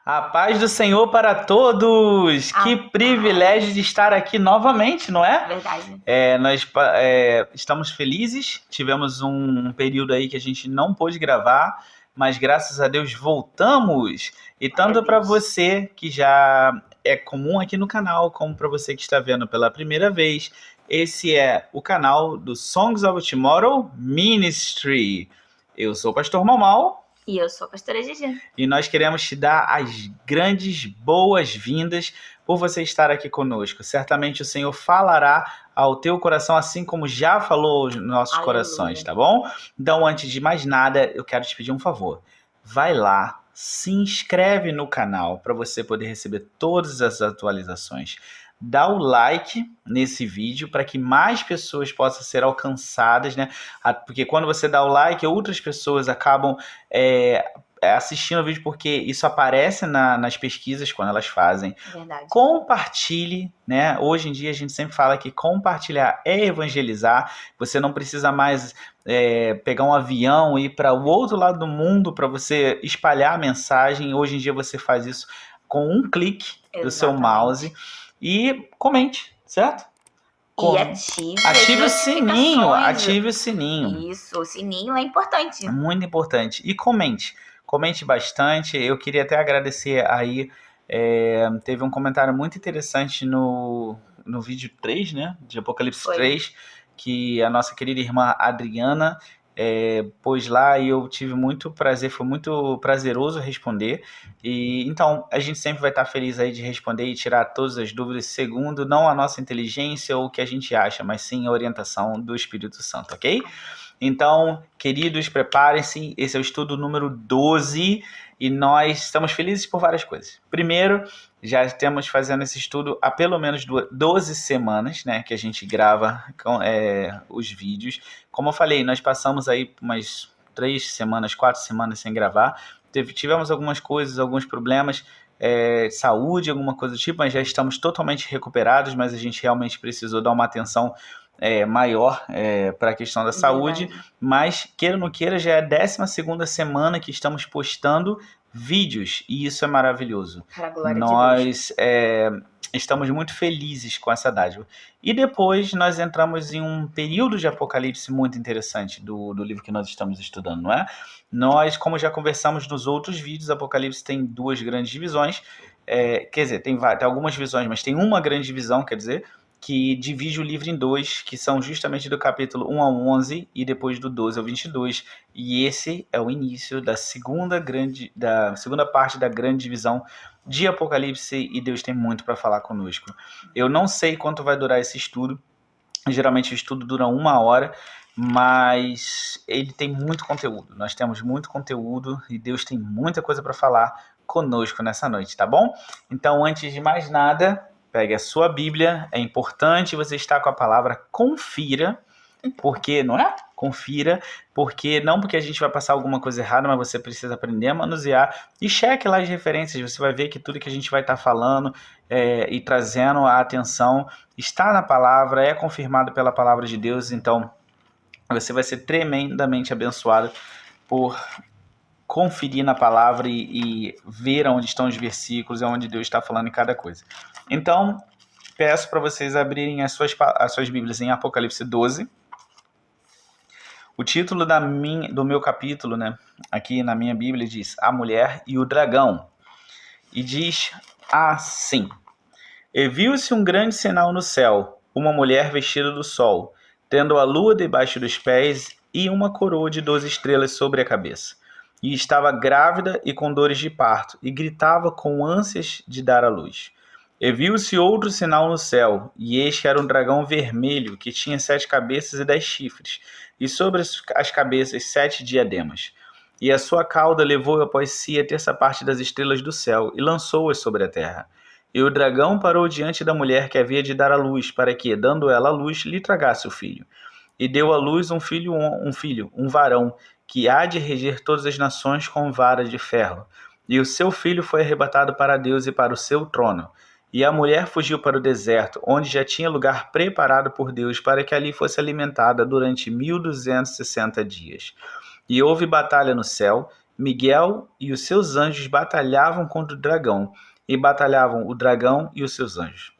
A paz do Senhor para todos! Que A privilégio de estar aqui novamente, não é? Verdade. Nós estamos felizes, tivemos um período aí que a gente não pôde gravar, mas graças a Deus voltamos. E Glória a tanto para Deus. você que já é comum aqui no canal, como para você que está vendo pela primeira vez, esse é o canal do Songs of Tomorrow Ministry. Eu sou o Pastor Mamal. E eu sou a pastora Gigi. E nós queremos te dar as grandes boas-vindas por você estar aqui conosco. Certamente o Senhor falará ao teu coração, assim como já falou aos nossos Aleluia. corações, tá bom? Então, antes de mais nada, eu quero te pedir um favor. Vai lá, se inscreve no canal para você poder receber todas as atualizações. Dá o like nesse vídeo para que mais pessoas possam ser alcançadas, né? Porque quando você dá o like, outras pessoas acabam assistindo o vídeo, porque isso aparece nas pesquisas quando elas fazem. Verdade. Compartilhe, né? Hoje em dia a gente sempre fala que compartilhar é evangelizar. Você não precisa mais pegar um avião e ir para o outro lado do mundo para você espalhar a mensagem. Hoje em dia você faz isso com um clique do seu mouse e comente, certo? E ative o sininho, notificações. ative o sininho. Isso, o sininho é importante. Muito importante. E comente bastante. Eu queria até agradecer aí, teve um comentário muito interessante no vídeo 3, né, de Apocalipse Foi. 3, que a nossa querida irmã Adriana pôs lá, e eu tive muito prazer, foi muito prazeroso responder. E então a gente sempre vai estar feliz aí de responder e tirar todas as dúvidas segundo não a nossa inteligência ou o que a gente acha, mas sim a orientação do Espírito Santo, ok? Então, queridos, preparem-se, esse é o estudo número 12 e nós estamos felizes por várias coisas. Primeiro, já estamos fazendo esse estudo há pelo menos 12 semanas, né, que a gente grava os vídeos. Como eu falei, nós passamos aí umas 3 semanas, 4 semanas sem gravar. Tivemos algumas coisas, alguns problemas, saúde, alguma coisa do tipo, mas já estamos totalmente recuperados, mas a gente realmente precisou dar uma atenção maior para a questão da saúde. Verdade. Mas, queira ou não queira, já é a 12ª semana que estamos postando vídeos, e isso é maravilhoso. Para a glória de Nós estamos muito felizes com essa dádiva. E depois nós entramos em um período de Apocalipse muito interessante do livro que nós estamos estudando, não é? Nós, como já conversamos nos outros vídeos, Apocalipse tem 2 grandes divisões, quer dizer, tem algumas divisões, mas tem uma grande divisão, quer dizer, que divide o livro em 2, que são justamente do capítulo 1 ao 11 e depois do 12 ao 22. E esse é o início da segunda parte da grande divisão de Apocalipse, e Deus tem muito para falar conosco. Eu não sei quanto vai durar esse estudo, geralmente o estudo dura 1 hora, mas ele tem muito conteúdo. Nós temos muito conteúdo e Deus tem muita coisa para falar conosco nessa noite, tá bom? Então, antes de mais nada, pegue a sua Bíblia, é importante você estar com a palavra confira, porque, não é? Confira, porque não porque a gente vai passar alguma coisa errada, mas você precisa aprender a manusear, e cheque lá as referências, você vai ver que tudo que a gente vai estar falando e trazendo a atenção está na palavra, é confirmado pela palavra de Deus. Então você vai ser tremendamente abençoado por conferir na palavra e ver onde estão os versículos e onde Deus está falando em cada coisa. Então, peço para vocês abrirem as suas Bíblias em Apocalipse 12. O título do meu capítulo, né, aqui na minha Bíblia, diz A Mulher e o Dragão. E diz assim: E viu-se um grande sinal no céu, uma mulher vestida do sol, tendo a lua debaixo dos pés e uma coroa de 12 estrelas sobre a cabeça. E estava grávida e com dores de parto, e gritava com ânsias de dar à luz. E viu-se outro sinal no céu, e este era um dragão vermelho, que tinha 7 cabeças e 10 chifres, e sobre as cabeças 7 diademas. E a sua cauda levou após si a terça parte das estrelas do céu, e lançou-as sobre a terra. E o dragão parou diante da mulher que havia de dar à luz, para que, dando ela à luz, lhe tragasse o filho. E deu à luz um filho, um varão, que há de reger todas as nações com vara de ferro. E o seu filho foi arrebatado para Deus e para o seu trono. E a mulher fugiu para o deserto, onde já tinha lugar preparado por Deus para que ali fosse alimentada durante 1260 dias. E houve batalha no céu, Miguel e os seus anjos batalhavam contra o dragão, e batalhavam o dragão e os seus anjos.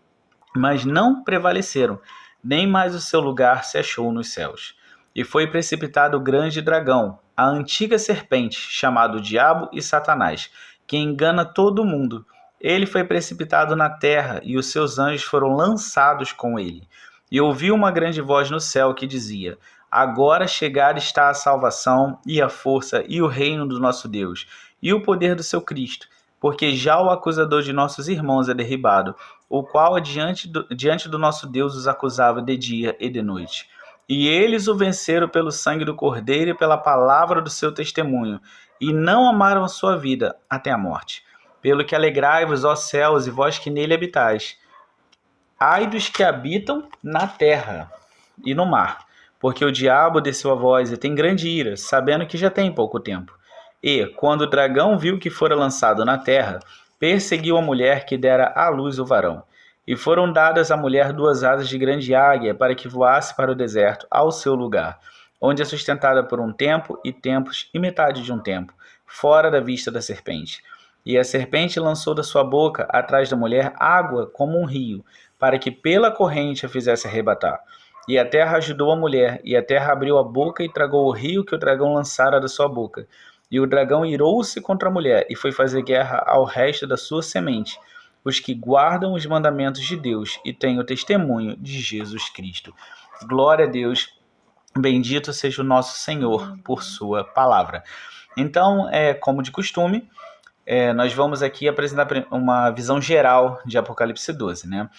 Mas não prevaleceram, nem mais o seu lugar se achou nos céus. E foi precipitado o grande dragão, a antiga serpente, chamado Diabo e Satanás, que engana todo mundo. Ele foi precipitado na terra, e os seus anjos foram lançados com ele. E ouvi uma grande voz no céu que dizia: Agora chegada está a salvação, e a força, e o reino do nosso Deus, e o poder do seu Cristo, porque já o acusador de nossos irmãos é derribado, o qual diante do nosso Deus os acusava de dia e de noite. E eles o venceram pelo sangue do Cordeiro e pela palavra do seu testemunho, e não amaram a sua vida até a morte. Pelo que alegrai-vos, ó céus, e vós que nele habitais. Ai dos que habitam na terra e no mar, porque o diabo desceu a vós e tem grande ira, sabendo que já tem pouco tempo. E, quando o dragão viu que fora lançado na terra, perseguiu a mulher que dera à luz o varão. E foram dadas à mulher 2 asas de grande águia, para que voasse para o deserto, ao seu lugar, onde é sustentada por um tempo e tempos e metade de um tempo, fora da vista da serpente. E a serpente lançou da sua boca, atrás da mulher, água como um rio, para que pela corrente a fizesse arrebatar. E a terra ajudou a mulher, e a terra abriu a boca e tragou o rio que o dragão lançara da sua boca. E o dragão irou-se contra a mulher, e foi fazer guerra ao resto da sua semente, os que guardam os mandamentos de Deus e têm o testemunho de Jesus Cristo. Glória a Deus, bendito seja o nosso Senhor por sua palavra. Então, como de costume, nós vamos aqui apresentar uma visão geral de Apocalipse 12, né?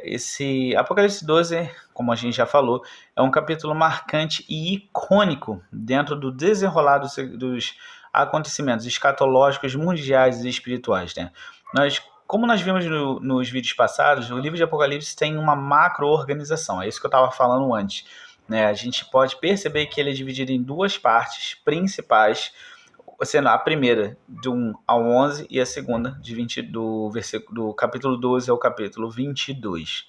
Esse Apocalipse 12, como a gente já falou, é um capítulo marcante e icônico dentro do desenrolar dos acontecimentos escatológicos mundiais e espirituais, né? Como nós vimos nos vídeos passados, o livro de Apocalipse tem uma macro-organização, é isso que eu estava falando antes, né? A gente pode perceber que ele é dividido em 2 partes principais, sendo a primeira de 1 ao 11 e a segunda do capítulo 12 ao capítulo 22.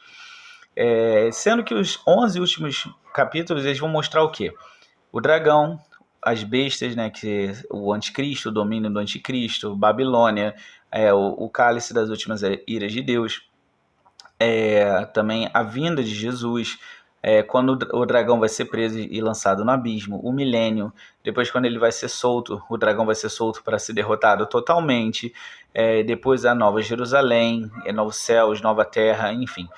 Sendo que os 11 últimos capítulos eles vão mostrar o quê? O dragão, as bestas, né, que o anticristo, o domínio do anticristo, Babilônia, o cálice das últimas iras de Deus, também a vinda de Jesus, quando o dragão vai ser preso e lançado no abismo, o milênio, depois quando ele vai ser solto, o dragão vai ser solto para ser derrotado totalmente, depois a Nova Jerusalém, novos céus, nova terra, enfim.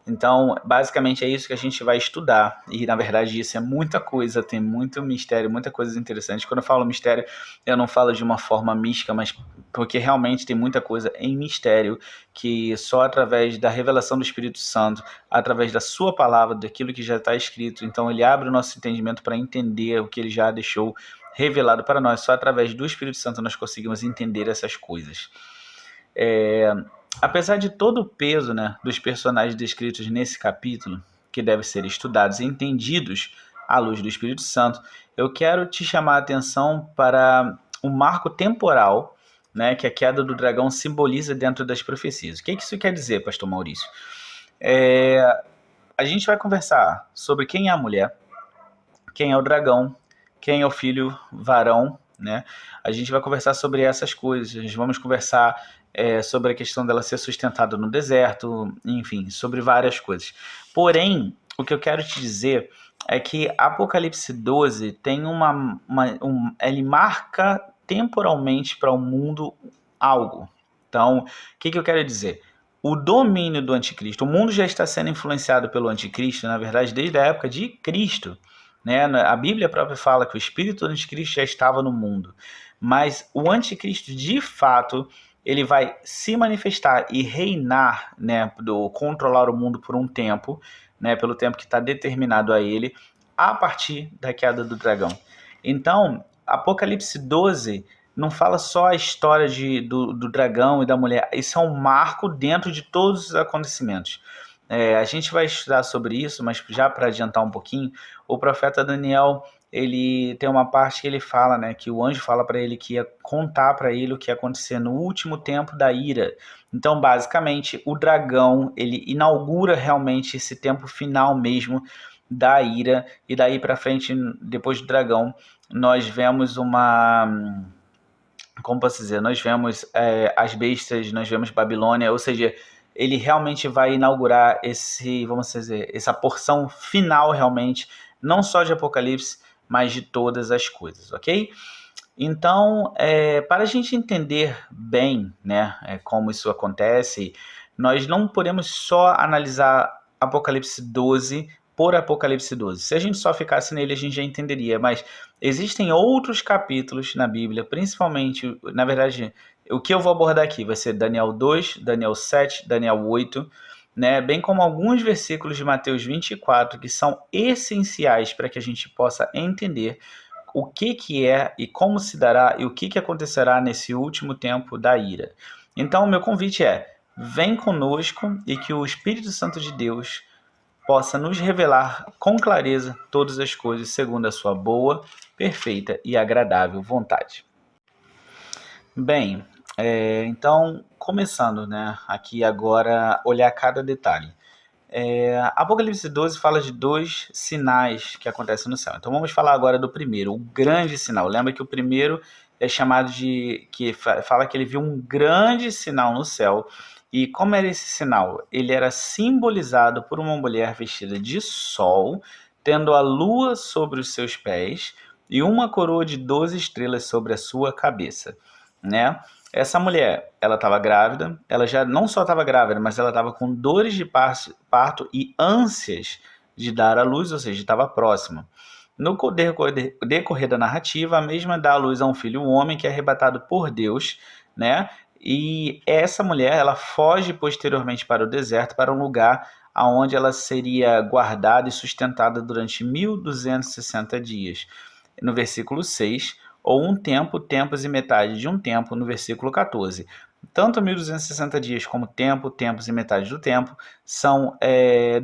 Então, basicamente é isso que a gente vai estudar, e na verdade isso é muita coisa, tem muito mistério, muita coisa interessante. Quando eu falo mistério, eu não falo de uma forma mística, mas porque realmente tem muita coisa em mistério, que só através da revelação do Espírito Santo, através da sua palavra, daquilo que já está escrito, então ele abre o nosso entendimento para entender o que ele já deixou revelado para nós. Só através do Espírito Santo nós conseguimos entender essas coisas. Apesar de todo o peso, né, dos personagens descritos nesse capítulo, que devem ser estudados e entendidos à luz do Espírito Santo, eu quero te chamar a atenção para um marco temporal, né, que a queda do dragão simboliza dentro das profecias. O que isso quer dizer, pastor Maurício? A gente vai conversar sobre quem é a mulher, quem é o dragão, quem é o filho varão, né? A gente vai conversar sobre essas coisas, a gente vamos conversar sobre a questão dela ser sustentada no deserto, enfim, sobre várias coisas. Porém, o que eu quero te dizer é que Apocalipse 12 tem ele marca temporalmente para o mundo algo. Então, o que eu quero dizer? O domínio do anticristo, o mundo já está sendo influenciado pelo anticristo, na verdade, desde a época de Cristo, né? A Bíblia própria fala que o espírito do anticristo já estava no mundo, mas o anticristo, de fato, ele vai se manifestar e reinar, né, controlar o mundo por um tempo, né, pelo tempo que está determinado a ele, a partir da queda do dragão. Então, Apocalipse 12 não fala só a história do dragão e da mulher, isso é um marco dentro de todos os acontecimentos. A gente vai estudar sobre isso, mas já para adiantar um pouquinho, o profeta Daniel, ele tem uma parte que ele fala, né, que o anjo fala para ele que ia contar para ele o que ia acontecer no último tempo da ira. Então, basicamente, o dragão, ele inaugura realmente esse tempo final mesmo da ira, e daí para frente, depois do dragão, nós vemos uma como posso dizer, nós vemos as bestas, nós vemos Babilônia, ou seja, ele realmente vai inaugurar vamos dizer, essa porção final realmente, não só de Apocalipse, mas de todas as coisas, ok? Então, para a gente entender bem, né, como isso acontece, nós não podemos só analisar Apocalipse 12 por Apocalipse 12. Se a gente só ficasse nele, a gente já entenderia, mas existem outros capítulos na Bíblia, principalmente, na verdade, o que eu vou abordar aqui vai ser Daniel 2, Daniel 7, Daniel 8, né, bem como alguns versículos de Mateus 24, que são essenciais para que a gente possa entender o que é e como se dará e o que acontecerá nesse último tempo da ira. Então, o meu convite vem conosco e que o Espírito Santo de Deus possa nos revelar com clareza todas as coisas segundo a sua boa, perfeita e agradável vontade. Bem, então, começando, né, aqui agora, olhar cada detalhe. Apocalipse 12 fala de 2 sinais que acontecem no céu. Então vamos falar agora do primeiro, o grande sinal. Lembra que o primeiro é chamado de... que fala que ele viu um grande sinal no céu. E como era esse sinal? Ele era simbolizado por uma mulher vestida de sol, tendo a lua sobre os seus pés e uma coroa de 12 estrelas sobre a sua cabeça, né? Essa mulher, ela estava grávida, ela já não só estava grávida, mas ela estava com dores de parto e ânsias de dar à luz, ou seja, estava próxima. No decorrer da narrativa, a mesma dá à luz a um filho, um homem que é arrebatado por Deus, né? E essa mulher, ela foge posteriormente para o deserto, para um lugar onde ela seria guardada e sustentada durante 1260 dias. No versículo 6, ou um tempo, tempos e metade de um tempo, no versículo 14. Tanto 1260 dias como tempo, tempos e metade do tempo são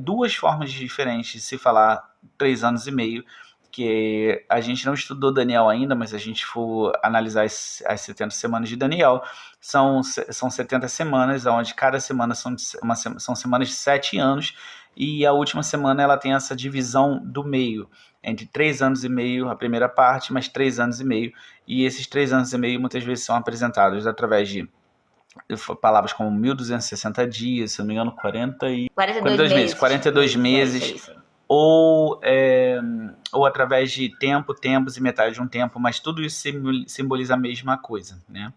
duas formas diferentes de se falar 3 anos e meio, que a gente não estudou Daniel ainda, mas a gente for analisar as 70 semanas de Daniel, são 70 semanas, onde cada semana são semanas de 7 anos, e a última semana ela tem essa divisão do meio, entre 3 anos e meio a primeira parte, mais 3 anos e meio, e esses 3 anos e meio muitas vezes são apresentados através de palavras como 1260 dias, se não me engano, 42 meses, 42 meses, ou através de tempo, tempos e metade de um tempo, mas tudo isso simboliza a mesma coisa, né?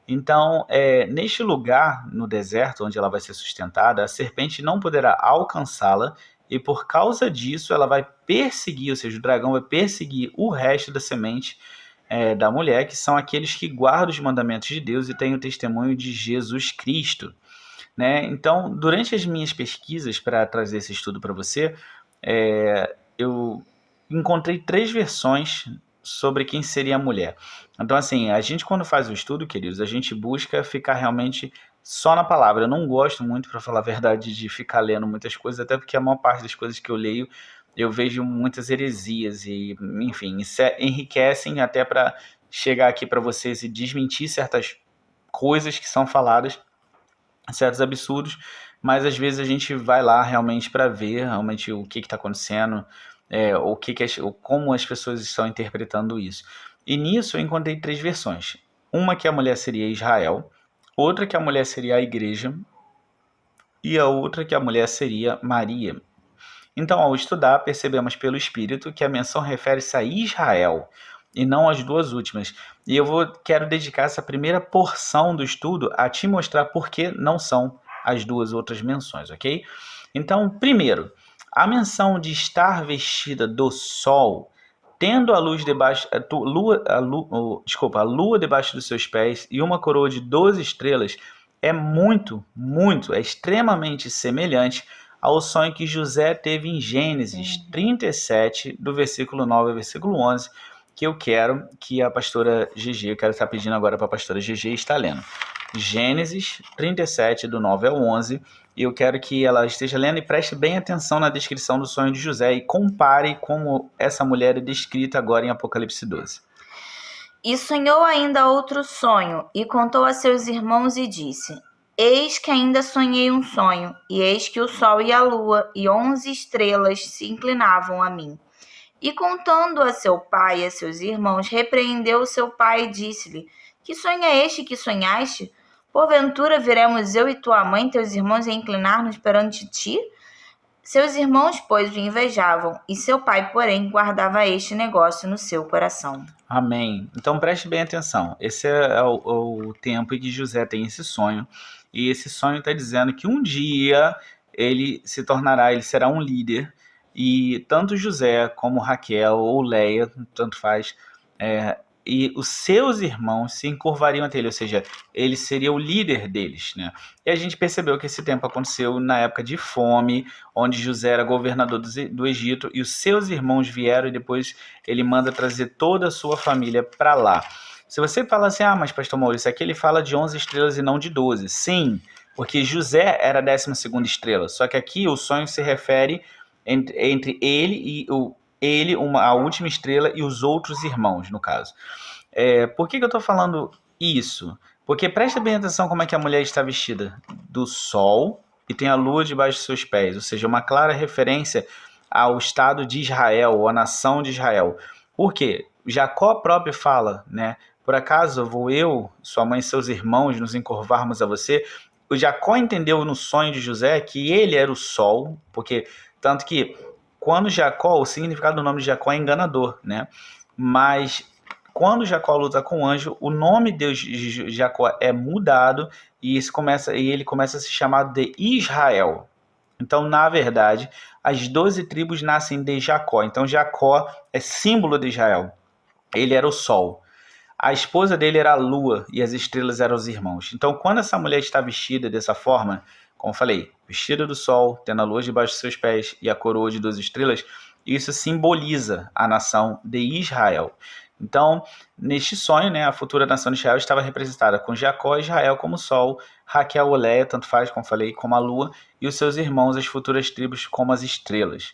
Então, neste lugar, no deserto, onde ela vai ser sustentada, a serpente não poderá alcançá-la, e por causa disso ela vai perseguir, ou seja, o dragão vai perseguir o resto da semente da mulher, que são aqueles que guardam os mandamentos de Deus e têm o testemunho de Jesus Cristo, né? Então, durante as minhas pesquisas para trazer esse estudo para você, eu encontrei 3 versões sobre quem seria a mulher. Então, assim, a gente quando faz o estudo, queridos, a gente busca ficar realmente só na palavra. Eu não gosto muito, para falar a verdade, de ficar lendo muitas coisas, até porque a maior parte das coisas que eu leio, eu vejo muitas heresias e, enfim, enriquecem até para chegar aqui para vocês e desmentir certas coisas que são faladas, certos absurdos, mas às vezes a gente vai lá realmente para ver realmente o que está acontecendo, como as pessoas estão interpretando isso. E nisso eu encontrei 3 versões. Uma que a mulher seria Israel, outra que a mulher seria a igreja e a outra que a mulher seria Maria. Então, ao estudar, percebemos pelo Espírito que a menção refere-se a Israel e não às 2 últimas. E quero dedicar essa primeira porção do estudo a te mostrar por que não são as 2 outras menções, ok? Então, primeiro, a menção de estar vestida do sol, tendo a luz debaixo, a lua debaixo dos seus pés e uma coroa de 12 estrelas, é extremamente semelhante ao sonho que José teve em Gênesis 37, do versículo 9 ao versículo 11, que eu quero que a pastora GG, eu quero estar pedindo agora para a pastora GG estar lendo. Gênesis 37, do 9 ao 11, e eu quero que ela esteja lendo e preste bem atenção na descrição do sonho de José e compare como essa mulher é descrita agora em Apocalipse 12. E sonhou ainda outro sonho, e contou a seus irmãos e disse: Eis que ainda sonhei um sonho, e eis que o sol e a lua e 11 estrelas se inclinavam a mim. E contando a seu pai e a seus irmãos, repreendeu o seu pai e disse-lhe: Que sonho é este que sonhaste? Porventura viremos eu e tua mãe, teus irmãos, a inclinar-nos perante ti? Seus irmãos, pois, o invejavam, e seu pai, porém, guardava este negócio no seu coração. Amém. Então preste bem atenção. Esse é o tempo em que José tem esse sonho. E esse sonho está dizendo que um dia ele será um líder. E tanto José como Raquel ou Leia, tanto faz, e os seus irmãos se encurvariam ante ele, ou seja, ele seria o líder deles, né? E a gente percebeu que esse tempo aconteceu na época de fome, onde José era governador do Egito, e os seus irmãos vieram e depois ele manda trazer toda a sua família para lá. Se você fala assim, mas pastor Maurício, aqui ele fala de 11 estrelas e não de 12. Sim, porque José era a 12ª estrela, só que aqui o sonho se refere entre ele e a última estrela e os outros irmãos, no caso. Por que eu estou falando isso? Porque presta bem atenção como é que a mulher está vestida. Do sol e tem a lua debaixo de seus pés, ou seja, uma clara referência ao Estado de Israel, ou à nação de Israel. Por quê? Jacó próprio fala, né? Por acaso vou eu, sua mãe e seus irmãos nos encurvarmos a você? O Jacó entendeu no sonho de José que ele era o sol, porque tanto que quando Jacó, o significado do nome de Jacó é enganador, né? Mas quando Jacó luta com o anjo, o nome de Jacó é mudado e ele começa a se chamar de Israel. Então, na verdade, as 12 tribos nascem de Jacó. Então, Jacó é símbolo de Israel. Ele era o sol. A esposa dele era a lua e as estrelas eram os irmãos. Então, quando essa mulher está vestida dessa forma, como eu falei, vestida do sol, tendo a lua debaixo de seus pés e a coroa de 12 estrelas, isso simboliza a nação de Israel. Então, neste sonho, né, a futura nação de Israel estava representada com Jacó e Israel como sol, Raquel ou Leia, tanto faz, como falei, como a lua, e os seus irmãos, as futuras tribos, como as estrelas.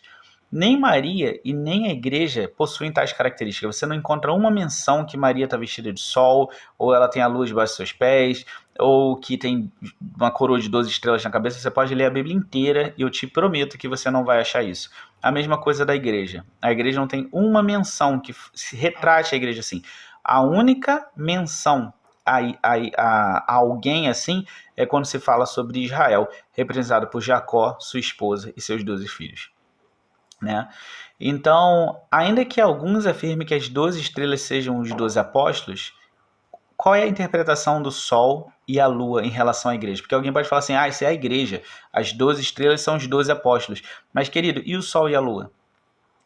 Nem Maria e nem a igreja possuem tais características. Você não encontra uma menção que Maria está vestida de sol, ou ela tem a luz debaixo dos seus pés, ou que tem uma coroa de 12 estrelas na cabeça. Você pode ler a Bíblia inteira e eu te prometo que você não vai achar isso. A mesma coisa da igreja. A igreja não tem uma menção que se retrate a igreja assim. A única menção a alguém assim é quando se fala sobre Israel, representado por Jacó, sua esposa e seus 12 filhos. Né? Então, ainda que alguns afirmem que as 12 estrelas sejam os 12 apóstolos, qual é a interpretação do sol e a lua em relação à igreja? Porque alguém pode falar assim, isso é a igreja, as 12 estrelas são os 12 apóstolos. Mas, querido, e o sol e a lua?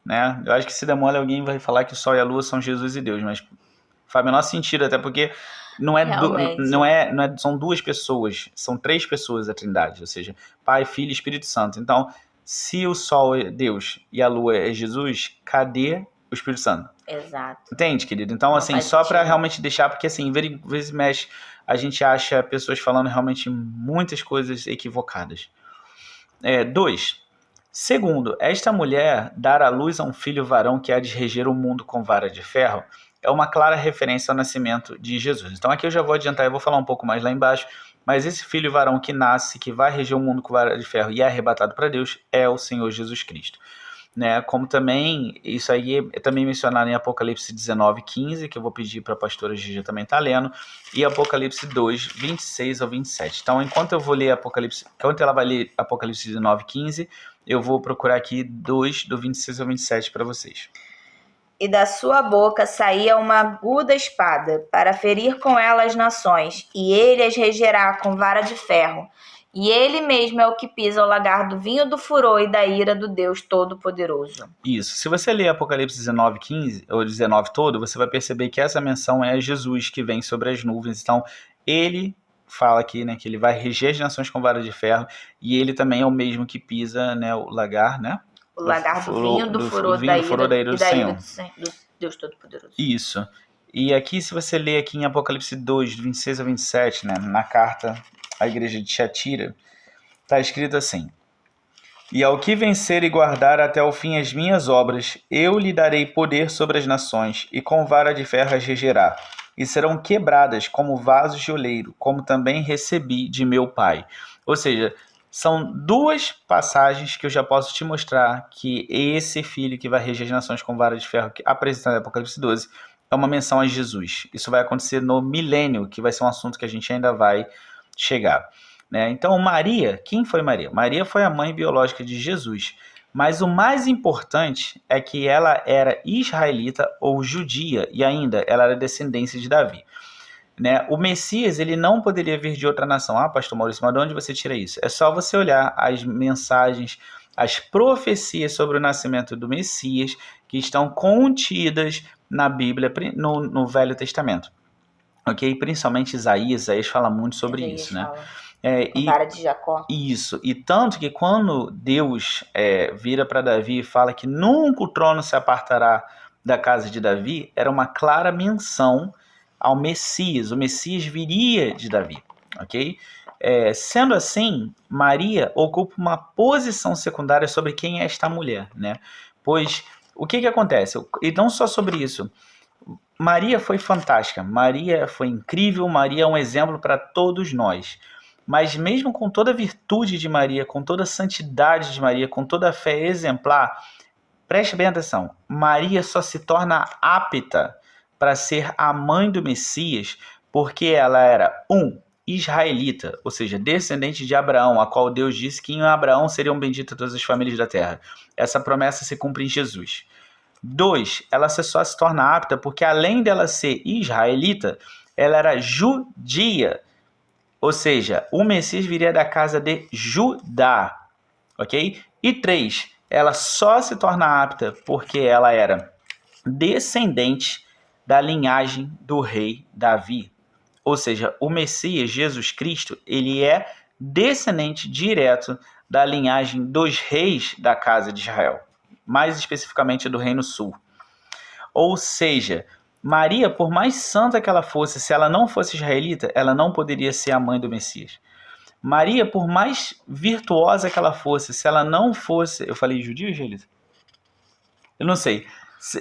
Né? Eu acho que se der mole alguém vai falar que o sol e a lua são Jesus e Deus, mas faz o menor sentido, até porque são duas pessoas, são 3 pessoas a Trindade, ou seja, Pai, Filho e Espírito Santo. Então, se o sol é Deus e a lua é Jesus, cadê o Espírito Santo? Exato. Entende, querido? Então, não, assim, só para realmente deixar, porque assim, vezes mexe, a gente acha pessoas falando realmente muitas coisas equivocadas. 2. Segundo, esta mulher dar à luz a um filho varão que há de reger o mundo com vara de ferro é uma clara referência ao nascimento de Jesus. Então aqui eu já vou adiantar, eu vou falar um pouco mais lá embaixo, mas esse filho varão que nasce, que vai reger o mundo com vara de ferro e é arrebatado para Deus, é o Senhor Jesus Cristo. Né? Como também, isso aí é também mencionado em Apocalipse 19:15, que eu vou pedir para a pastora Gigi também estar lendo, e Apocalipse 2, 26 ao 27. Então, enquanto ela vai ler Apocalipse 19:15, eu vou procurar aqui 2, do 26 ao 27 para vocês. E da sua boca saía uma aguda espada, para ferir com ela as nações, e ele as regerá com vara de ferro. E ele mesmo é o que pisa o lagar do vinho do furor e da ira do Deus Todo-Poderoso. Isso. Se você ler Apocalipse 19:15, ou 19 todo, você vai perceber que essa menção é Jesus que vem sobre as nuvens. Então, ele fala aqui, né, que ele vai reger as nações com vara de ferro, e ele também é o mesmo que pisa, né, o lagar, né? O lagar do vinho do furor da ira do Senhor. Do Deus Todo-Poderoso. Isso. E aqui, se você ler aqui em Apocalipse 2, 26 a 27, né, na carta à igreja de Tiatira, está escrito assim: E ao que vencer e guardar até o fim as minhas obras, eu lhe darei poder sobre as nações, e com vara de ferro as regerá, e serão quebradas como vasos de oleiro, como também recebi de meu Pai. Ou seja, são 2 passagens que eu já posso te mostrar que esse filho que vai reger as nações com vara de ferro, apresentado em Apocalipse 12, é uma menção a Jesus. Isso vai acontecer no milênio, que vai ser um assunto que a gente ainda vai chegar. Né? Então, Maria, quem foi Maria? Maria foi a mãe biológica de Jesus. Mas o mais importante é que ela era israelita ou judia, e ainda ela era descendência de Davi. Né? O Messias, ele não poderia vir de outra nação. Ah, pastor Maurício, mas de onde você tira isso? É só você olhar as mensagens, as profecias sobre o nascimento do Messias que estão contidas na Bíblia, no Velho Testamento. Ok? Principalmente Isaías fala muito sobre isso, né? Vara de Jacó. Isso, e tanto que quando Deus vira para Davi e fala que nunca o trono se apartará da casa de Davi, era uma clara menção ao Messias. O Messias viria de Davi, ok? Sendo assim, Maria ocupa uma posição secundária sobre quem é esta mulher, né? Pois o que acontece? E não só sobre isso. Maria foi fantástica, Maria foi incrível, Maria é um exemplo para todos nós. Mas mesmo com toda a virtude de Maria, com toda a santidade de Maria, com toda a fé exemplar, preste bem atenção, Maria só se torna apta para ser a mãe do Messias porque ela era israelita, ou seja, descendente de Abraão, a qual Deus disse que em Abraão seriam benditas todas as famílias da terra. Essa promessa se cumpre em Jesus. 2, ela só se torna apta porque além dela ser israelita, ela era judia. Ou seja, o Messias viria da casa de Judá, ok? E 3, ela só se torna apta porque ela era descendente da linhagem do rei Davi. Ou seja, o Messias, Jesus Cristo, ele é descendente direto da linhagem dos reis da casa de Israel, mais especificamente do Reino Sul. Ou seja, Maria, por mais santa que ela fosse, se ela não fosse israelita, ela não poderia ser a mãe do Messias. Maria, por mais virtuosa que ela fosse, se ela não fosse... Eu falei judia ou israelita? Eu não sei.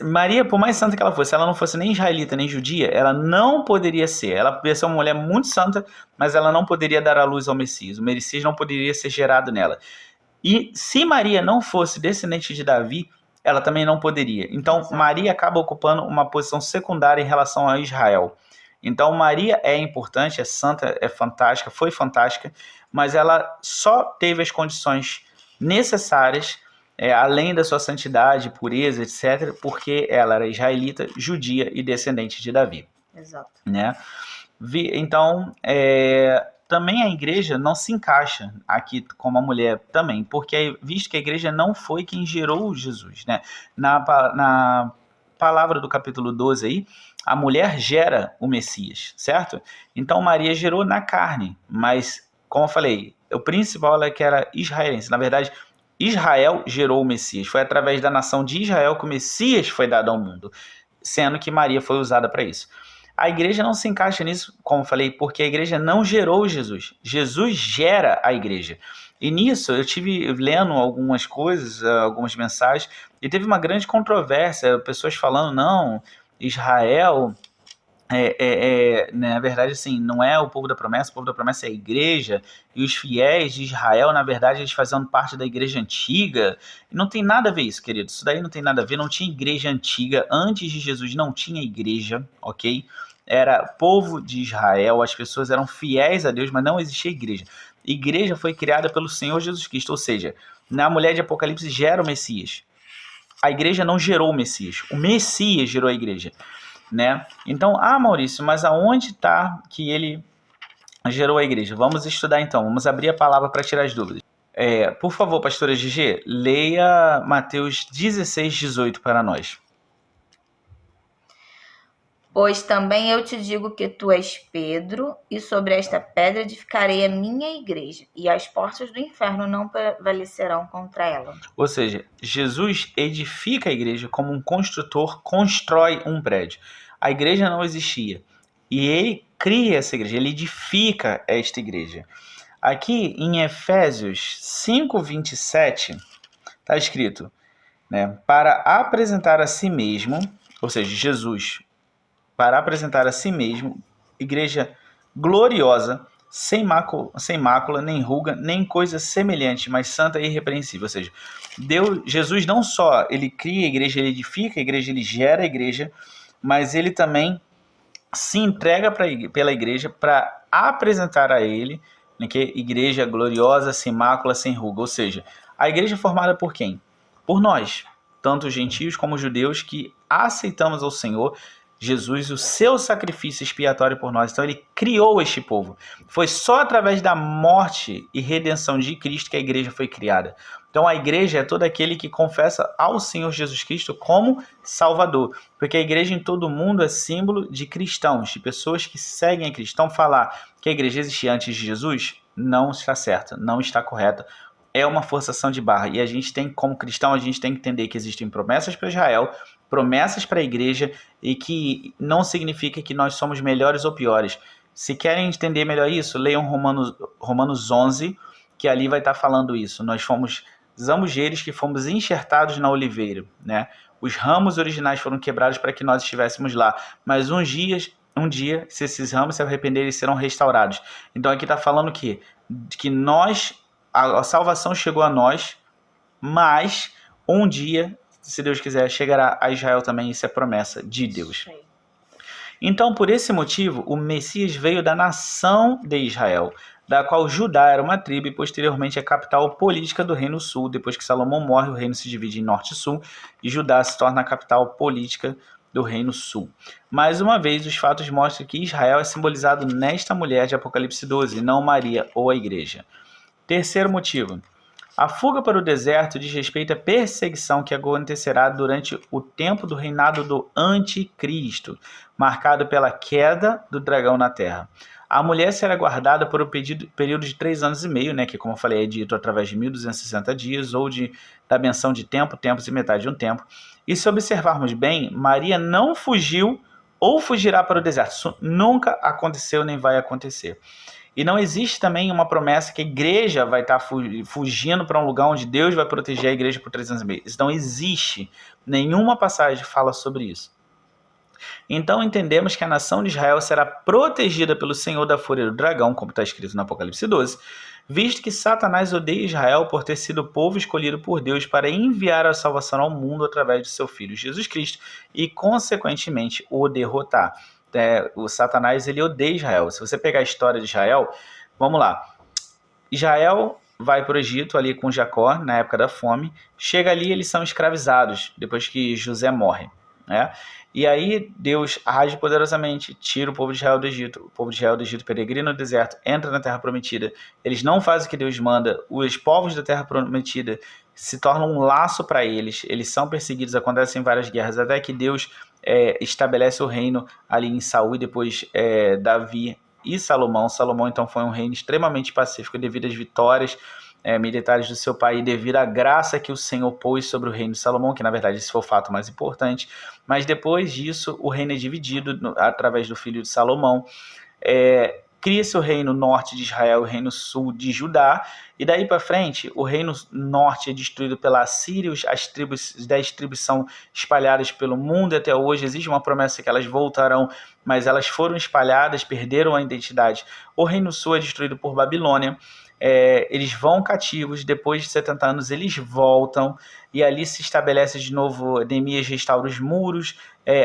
Maria, por mais santa que ela fosse, se ela não fosse nem israelita nem judia, ela não poderia ser. Ela poderia ser uma mulher muito santa, mas ela não poderia dar à luz ao Messias. O Messias não poderia ser gerado nela. E se Maria não fosse descendente de Davi, ela também não poderia. Então, exato, Maria acaba ocupando uma posição secundária em relação a Israel. Então, Maria é importante, é santa, é fantástica, foi fantástica, mas ela só teve as condições necessárias, além da sua santidade, pureza, etc., porque ela era israelita, judia e descendente de Davi. Exato. Né? Então, também a igreja não se encaixa aqui como a mulher também, porque visto que a igreja não foi quem gerou Jesus, né? Na palavra do capítulo 12 aí, a mulher gera o Messias, certo? Então Maria gerou na carne, mas, como eu falei, o principal é que era israelense. Na verdade, Israel gerou o Messias. Foi através da nação de Israel que o Messias foi dado ao mundo, sendo que Maria foi usada para isso. A igreja não se encaixa nisso, como eu falei, porque a igreja não gerou Jesus. Jesus gera a igreja. E nisso eu tive lendo algumas coisas, algumas mensagens, e teve uma grande controvérsia, pessoas falando, não, Israel, na verdade, assim, não é o povo da promessa é a igreja, e os fiéis de Israel, na verdade, eles faziam parte da igreja antiga. E não tem nada a ver isso, querido, isso daí não tem nada a ver, não tinha igreja antiga, antes de Jesus não tinha igreja, ok? Era povo de Israel, as pessoas eram fiéis a Deus, mas não existia igreja. Igreja foi criada pelo Senhor Jesus Cristo, ou seja, na mulher de Apocalipse gera o Messias. A igreja não gerou o Messias, o Messias gerou a igreja. Né? Então, Maurício, mas aonde está que ele gerou a igreja? Vamos estudar então, vamos abrir a palavra para tirar as dúvidas. Por favor, pastora Gigi, leia Mateus 16, 18 para nós. Pois também eu te digo que tu és Pedro, e sobre esta pedra edificarei a minha igreja, e as portas do inferno não prevalecerão contra ela. Ou seja, Jesus edifica a igreja como um construtor constrói um prédio. A igreja não existia. E ele cria essa igreja, ele edifica esta igreja. Aqui em Efésios 5:27, está escrito, né, para apresentar a si mesmo, ou seja, Jesus, para apresentar a si mesmo, igreja gloriosa, sem mácula, nem ruga, nem coisa semelhante, mas santa e irrepreensível. Ou seja, Jesus não só ele cria a igreja, ele edifica a igreja, ele gera a igreja, mas ele também se entrega pela igreja para apresentar a ele, né, que igreja gloriosa, sem mácula, sem ruga. Ou seja, a igreja é formada por quem? Por nós, tanto os gentios como os judeus que aceitamos ao Senhor Jesus, o seu sacrifício expiatório por nós. Então ele criou este povo. Foi só através da morte e redenção de Cristo que a igreja foi criada. Então a igreja é todo aquele que confessa ao Senhor Jesus Cristo como Salvador. Porque a igreja em todo o mundo é símbolo de cristãos, de pessoas que seguem a Cristo. Então falar que a igreja existia antes de Jesus não está certo, não está correto. É uma forçação de barra. E a gente tem, como cristão, a gente tem que entender que existem promessas para Israel, promessas para a igreja, e que não significa que nós somos melhores ou piores. Se querem entender melhor isso, leiam Romanos 11, que ali vai estar falando isso. Nós fomos zambujeiros que fomos enxertados na oliveira, né? Os ramos originais foram quebrados para que nós estivéssemos lá, mas um dia, se esses ramos se arrependerem, serão restaurados. Então aqui está falando que nós, a salvação chegou a nós, mas um dia, se Deus quiser, chegará a Israel também. Isso é promessa de Deus. Então, por esse motivo, o Messias veio da nação de Israel, da qual Judá era uma tribo e posteriormente a capital política do Reino Sul. Depois que Salomão morre, o reino se divide em norte e sul e Judá se torna a capital política do Reino Sul. Mais uma vez, os fatos mostram que Israel é simbolizado nesta mulher de Apocalipse 12, não Maria ou a igreja. Terceiro motivo. A fuga para o deserto diz respeito à perseguição que acontecerá durante o tempo do reinado do Anticristo, marcado pela queda do dragão na terra. A mulher será guardada por um período de 3 anos e meio, né, que, como eu falei, é dito através de 1260 dias, ou da menção de tempo, tempos e metade de um tempo. E se observarmos bem, Maria não fugiu ou fugirá para o deserto. Isso nunca aconteceu nem vai acontecer. E não existe também uma promessa que a igreja vai estar fugindo para um lugar onde Deus vai proteger a igreja por 3 anos e meio. Isso não existe. Nenhuma passagem fala sobre isso. Então entendemos que a nação de Israel será protegida pelo Senhor da fúria do dragão, como está escrito no Apocalipse 12, visto que Satanás odeia Israel por ter sido o povo escolhido por Deus para enviar a salvação ao mundo através de seu Filho Jesus Cristo e, consequentemente, o derrotar. O Satanás, ele odeia Israel. Se você pegar a história de Israel, vamos lá. Israel vai para o Egito ali com Jacó, na época da fome. Chega ali, eles são escravizados, depois que José morre, né? E aí Deus age poderosamente, tira o povo de Israel do Egito. O povo de Israel do Egito peregrina no deserto, entra na Terra Prometida. Eles não fazem o que Deus manda. Os povos da Terra Prometida se tornam um laço para eles. Eles são perseguidos, acontecem várias guerras, até que Deus estabelece o reino ali em Saul e depois Davi e Salomão. Salomão, então, foi um reino extremamente pacífico devido às vitórias militares do seu pai e devido à graça que o Senhor pôs sobre o reino de Salomão, que na verdade esse foi o fato mais importante. Mas depois disso, o reino é dividido através do filho de Salomão. Cria-se o reino norte de Israel, o reino sul de Judá, e daí para frente o reino norte é destruído pela Assíria, as 10 tribos são espalhadas pelo mundo e até hoje existe uma promessa que elas voltarão, mas elas foram espalhadas, perderam a identidade. O reino sul é destruído por Babilônia. Eles vão cativos, depois de 70 anos eles voltam e ali se estabelece de novo. Neemias restaura os muros,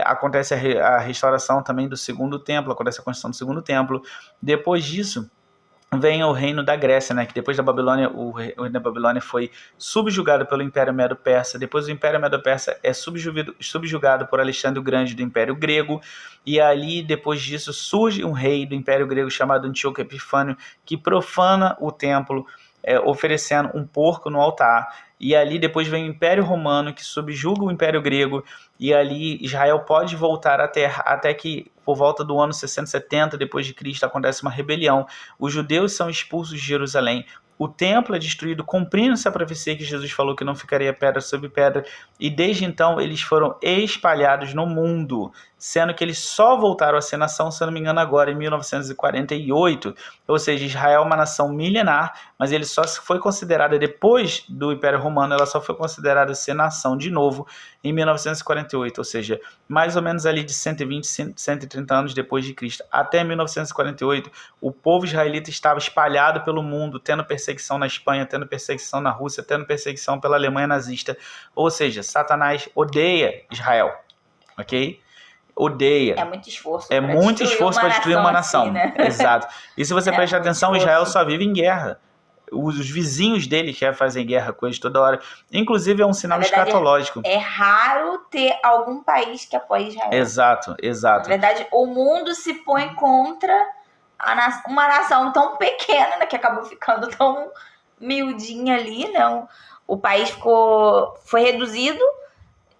acontece a restauração também do segundo templo, acontece a construção do segundo templo. Depois disso vem o reino da Grécia, né? Que depois da Babilônia, o reino da Babilônia foi subjugado pelo Império Medo-Persa. Depois o Império Medo-Persa é subjugado por Alexandre o Grande do Império Grego. E ali, depois disso, surge um rei do Império Grego chamado Antíoco Epifânio, que profana o templo, oferecendo um porco no altar. E ali depois vem o Império Romano, que subjuga o Império Grego, e ali Israel pode voltar à terra, até que por volta do ano 670 depois de Cristo acontece uma rebelião. Os judeus são expulsos de Jerusalém. O templo é destruído, cumprindo-se a profecia que Jesus falou que não ficaria pedra sobre pedra, e desde então eles foram espalhados no mundo, sendo que eles só voltaram a ser nação, se não me engano, agora em 1948, ou seja, Israel é uma nação milenar, mas ele só foi considerada, depois do Império Romano, ela só foi considerada ser nação de novo em 1948, ou seja, mais ou menos ali de 120, 130 anos depois de Cristo. Até 1948, o povo israelita estava espalhado pelo mundo, tendo perseguição na Espanha, tendo perseguição na Rússia, tendo perseguição pela Alemanha nazista. Ou seja, Satanás odeia Israel, ok? odeia. É muito esforço. É muito esforço para destruir uma nação. assim, né? Exato. E se você prestar atenção, esforço. Israel só vive em guerra. Os vizinhos dele já fazem guerra com eles toda hora. Inclusive, é um sinal escatológico. É raro ter algum país que apoie Israel. Exato. Na verdade, o mundo se põe contra uma nação tão pequena, né, que acabou ficando tão miudinha ali, né? O país foi reduzido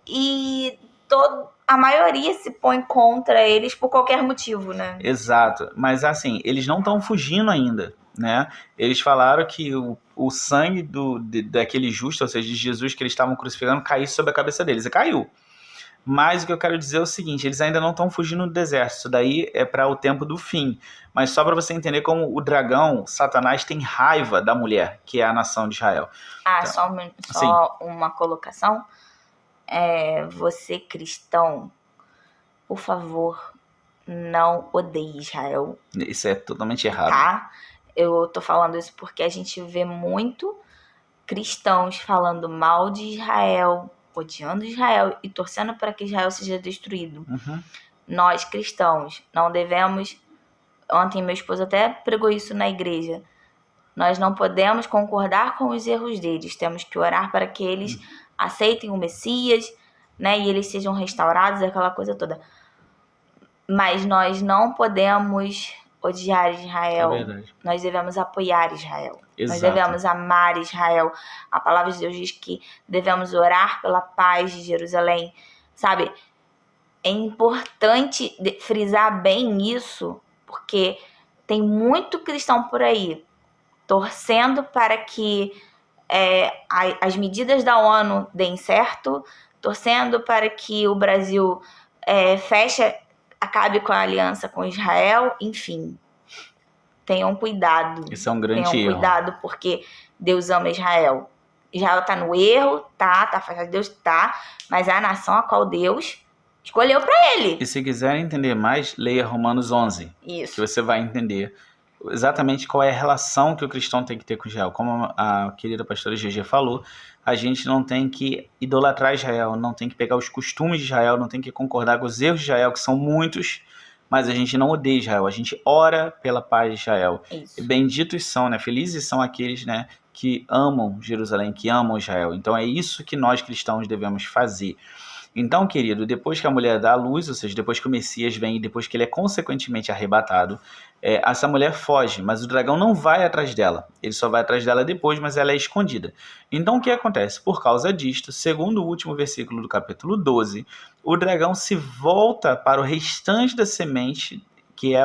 e a maioria se põe contra eles por qualquer motivo, né? Exato. Mas assim, eles não estão fugindo ainda, né? Eles falaram que o sangue daquele justo, ou seja, de Jesus que eles estavam crucificando, caísse sobre a cabeça deles. E caiu. Mas o que eu quero dizer é o seguinte, eles ainda não estão fugindo do deserto. Isso daí é para o tempo do fim. Mas só para você entender como o dragão, Satanás, tem raiva da mulher, que é a nação de Israel. Então, só uma colocação. Você cristão, por favor, não odeie Israel. Isso é totalmente errado. Tá? Eu tô falando isso porque a gente vê muito cristãos falando mal de Israel, odiando Israel e torcendo para que Israel seja destruído. Uhum. Nós, cristãos, não devemos... Ontem meu esposo até pregou isso na igreja. Nós não podemos concordar com os erros deles. Temos que orar para que eles aceitem o Messias, né, e eles sejam restaurados, aquela coisa toda. Mas nós não podemos odiar Israel. É verdade. Nós devemos apoiar Israel. Exato. Nós devemos amar Israel. A palavra de Deus diz que devemos orar pela paz de Jerusalém. Sabe? É importante frisar bem isso, porque tem muito cristão por aí torcendo para que as medidas da ONU deem certo, torcendo para que o Brasil acabe com a aliança com Israel, enfim. Tenham cuidado. Isso é um grande erro. Tenham cuidado, porque Deus ama Israel. Israel tá no erro, tá afastado de Deus, tá, mas é a nação a qual Deus escolheu para ele. E se quiser entender mais, leia Romanos 11. Isso. Que você vai entender exatamente qual é a relação que o cristão tem que ter com Israel. Como a querida pastora GG falou, a gente não tem que idolatrar Israel, não tem que pegar os costumes de Israel, não tem que concordar com os erros de Israel, que são muitos, mas a gente não odeia Israel, a gente ora pela paz de Israel. Isso. E benditos são, né? Felizes são aqueles, né, que amam Jerusalém, que amam Israel. Então é isso que nós cristãos devemos fazer. Então, querido, depois que a mulher dá a luz, ou seja, depois que o Messias vem e depois que ele é consequentemente arrebatado, essa mulher foge, mas o dragão não vai atrás dela. Ele só vai atrás dela depois, mas ela é escondida. Então, o que acontece? Por causa disto, segundo o último versículo do capítulo 12, o dragão se volta para o restante da semente, que é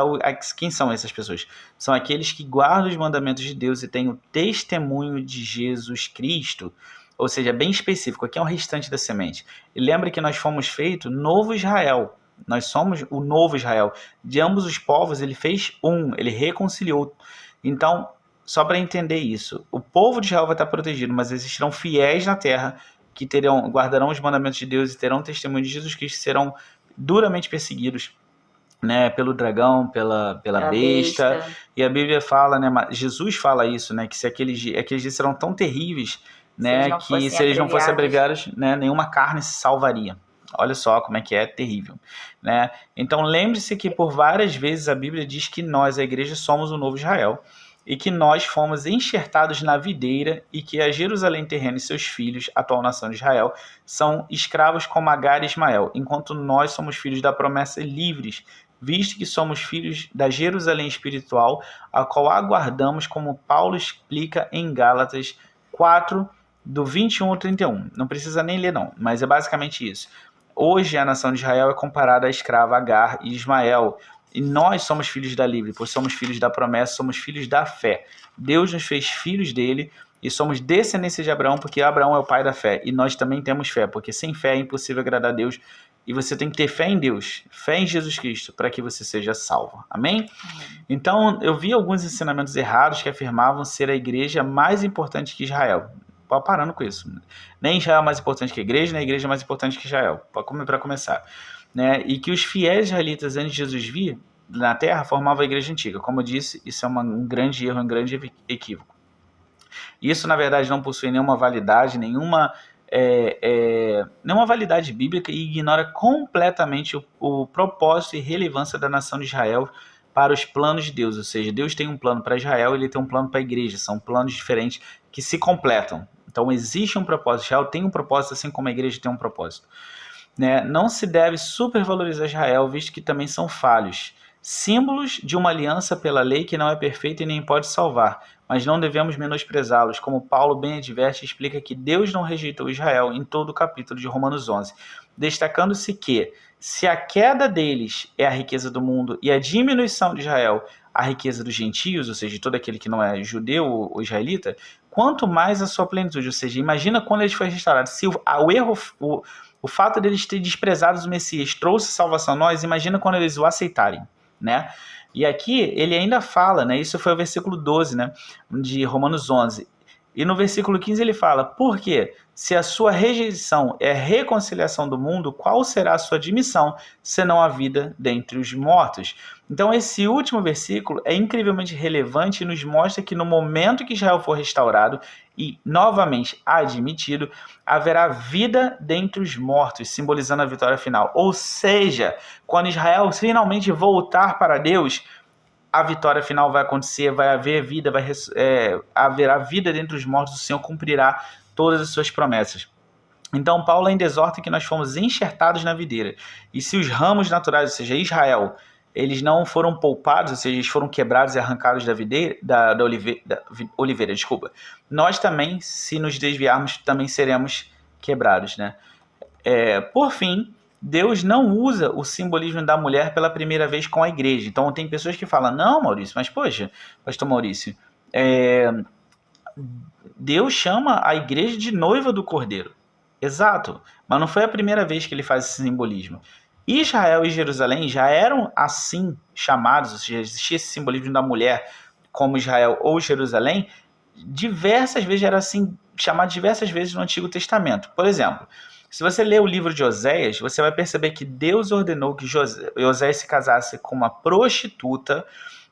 quem são essas pessoas? São aqueles que guardam os mandamentos de Deus e têm o testemunho de Jesus Cristo. Ou seja, bem específico, aqui é o restante da semente. E lembre que nós fomos feito novo Israel. Nós somos o novo Israel. De ambos os povos, ele fez ele reconciliou. Então, só para entender isso, o povo de Israel vai estar protegido, mas existirão fiéis na terra que guardarão os mandamentos de Deus e terão testemunho de Jesus Cristo, serão duramente perseguidos, né, pelo dragão, pela besta. E a Bíblia fala, né, Jesus fala isso, né, que se aqueles dias serão tão terríveis, né, que se eles não fossem abreviados, né, nenhuma carne se salvaria. Olha só como é que é terrível, né? Então lembre-se que por várias vezes a Bíblia diz que nós, a igreja, somos o novo Israel e que nós fomos enxertados na videira e que a Jerusalém terrena e seus filhos, a atual nação de Israel, são escravos como Agar e Ismael, enquanto nós somos filhos da promessa e livres, visto que somos filhos da Jerusalém espiritual, a qual aguardamos, como Paulo explica em Gálatas 4, do 21 ao 31. Não precisa nem ler não, mas é basicamente isso. Hoje a nação de Israel é comparada à escrava Agar e Ismael, e nós somos filhos da livre, pois somos filhos da promessa, somos filhos da fé. Deus nos fez filhos dele e somos descendência de Abraão, porque Abraão é o pai da fé, e nós também temos fé, porque sem fé é impossível agradar a Deus, e você tem que ter fé em Deus, fé em Jesus Cristo, para que você seja salvo. Amém? Então, eu vi alguns ensinamentos errados que afirmavam ser a igreja mais importante que Israel. Pode parando com isso. Nem Israel é mais importante que a igreja, nem a igreja é mais importante que Israel, para começar. Né? E que os fiéis israelitas, antes de Jesus vir na terra, formavam a igreja antiga. Como eu disse, isso é um grande erro, um grande equívoco. Isso, na verdade, não possui nenhuma validade, nenhuma nenhuma validade bíblica e ignora completamente o propósito e relevância da nação de Israel para os planos de Deus. Ou seja, Deus tem um plano para Israel e ele tem um plano para a igreja. São planos diferentes que se completam. Então existe um propósito. Israel tem um propósito, assim como a igreja tem um propósito. Né? Não se deve supervalorizar Israel, visto que também são falhos. Símbolos de uma aliança pela lei que não é perfeita e nem pode salvar, mas não devemos menosprezá-los, como Paulo bem adverte e explica que Deus não rejeitou Israel em todo o capítulo de Romanos 11, destacando-se que, se a queda deles é a riqueza do mundo e a diminuição de Israel a riqueza dos gentios, ou seja, todo aquele que não é judeu ou israelita, quanto mais a sua plenitude, ou seja, imagina quando eles foram restaurados, se o fato deles terem desprezado o Messias trouxe salvação a nós, imagina quando eles o aceitarem, né? E aqui ele ainda fala, né? Isso foi o versículo 12, né? De Romanos 11. E no versículo 15 ele fala, por quê? Se a sua rejeição é reconciliação do mundo, qual será a sua admissão, senão a vida dentre os mortos? Então esse último versículo é incrivelmente relevante e nos mostra que no momento que Israel for restaurado e novamente admitido, haverá vida dentre os mortos, simbolizando a vitória final. Ou seja, quando Israel finalmente voltar para Deus, a vitória final vai acontecer, vai haver vida, haverá vida dentre os mortos, o Senhor cumprirá todas as suas promessas. Então Paulo ainda exorta que nós fomos enxertados na videira. E se os ramos naturais, ou seja, Israel, eles não foram poupados, ou seja, eles foram quebrados e arrancados da oliveira, nós também, se nos desviarmos, também seremos quebrados, né? Por fim, Deus não usa o simbolismo da mulher pela primeira vez com a igreja. Então tem pessoas que falam, não, Maurício, mas poxa, pastor Maurício, Deus chama a igreja de noiva do Cordeiro. Exato, mas não foi a primeira vez que ele faz esse simbolismo. Israel e Jerusalém já eram assim chamados, ou seja, existia esse simbolismo da mulher como Israel ou Jerusalém, diversas vezes era assim chamado diversas vezes no Antigo Testamento. Por exemplo, se você ler o livro de Oséias, você vai perceber que Deus ordenou que Oséias se casasse com uma prostituta,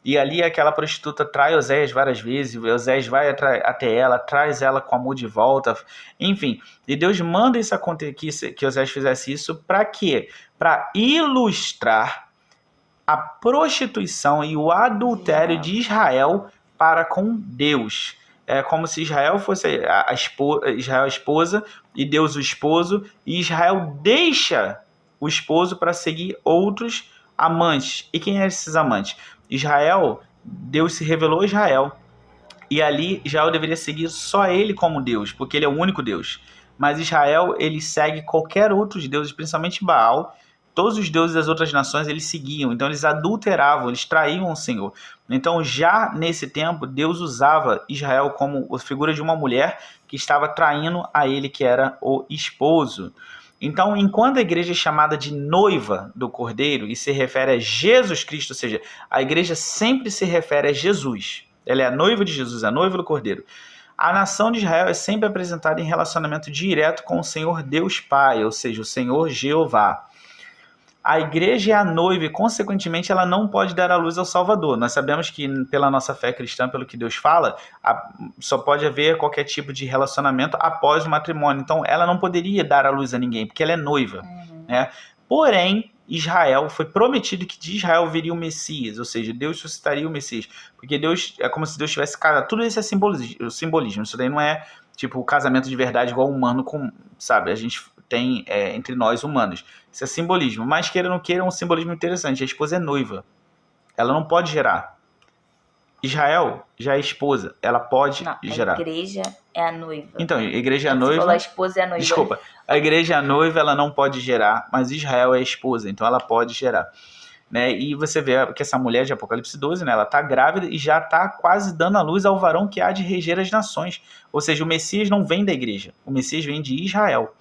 e ali aquela prostituta trai Oséias várias vezes, Oséias vai até ela, traz ela com amor de volta, enfim. E Deus manda isso acontecer, que Oséias fizesse isso, para quê? Para ilustrar a prostituição e o adultério de Israel para com Deus. É como se Israel fosse Israel a esposa e Deus o esposo, e Israel deixa o esposo para seguir outros amantes. E quem é esses amantes? Israel, Deus se revelou a Israel, e ali Israel deveria seguir só ele como Deus, porque ele é o único Deus. Mas Israel, ele segue qualquer outro deus, principalmente Baal. Todos os deuses das outras nações eles seguiam, então eles adulteravam, eles traíam o Senhor. Então já nesse tempo, Deus usava Israel como a figura de uma mulher que estava traindo a ele, que era o esposo. Então, enquanto a igreja é chamada de noiva do Cordeiro e se refere a Jesus Cristo, ou seja, a igreja sempre se refere a Jesus. Ela é a noiva de Jesus, a noiva do Cordeiro. A nação de Israel é sempre apresentada em relacionamento direto com o Senhor Deus Pai, ou seja, o Senhor Jeová. A igreja é a noiva e, consequentemente, ela não pode dar à luz ao Salvador. Nós sabemos que, pela nossa fé cristã, pelo que Deus fala, só pode haver qualquer tipo de relacionamento após o matrimônio. Então, ela não poderia dar à luz a ninguém, porque ela é noiva. Né? Porém, Israel, foi prometido que de Israel viria o Messias, ou seja, Deus suscitaria o Messias. Porque Deus, é como se Deus tivesse casado. Tudo isso é simbolismo. Isso daí não é, tipo, o casamento de verdade igual humano, sabe? A gente tem entre nós humanos. Isso é simbolismo. Mas queira ou não queira, é um simbolismo interessante. A esposa é noiva. Ela não pode gerar. Israel já é esposa. Ela pode gerar. A igreja é a noiva. Então, a igreja é a noiva. Você falou a esposa é a noiva. Desculpa. A igreja é a noiva, ela não pode gerar, mas Israel é a esposa, então ela pode gerar. Né? E você vê que essa mulher de Apocalipse 12, né, ela está grávida e já está quase dando à luz ao varão que há de reger as nações. Ou seja, o Messias não vem da igreja. O Messias vem de Israel.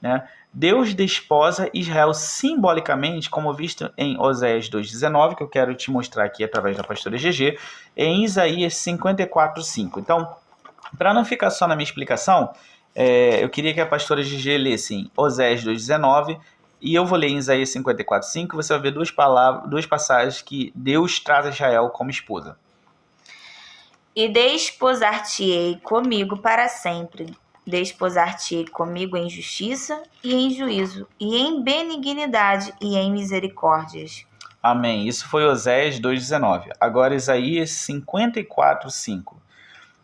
Né? Deus desposa Israel simbolicamente, como visto em Oséias 2,19, que eu quero te mostrar aqui através da pastora GG, em Isaías 54,5. Então, para não ficar só na minha explicação, eu queria que a pastora GG lesse em Oséias 2,19, e eu vou ler em Isaías 54,5, você vai ver duas passagens que Deus traz a Israel como esposa. E desposar-te-ei comigo para sempre. desposar-te comigo em justiça e em juízo, e em benignidade e em misericórdias. Amém. Isso foi Oséias 2,19. Agora Isaías 54:5.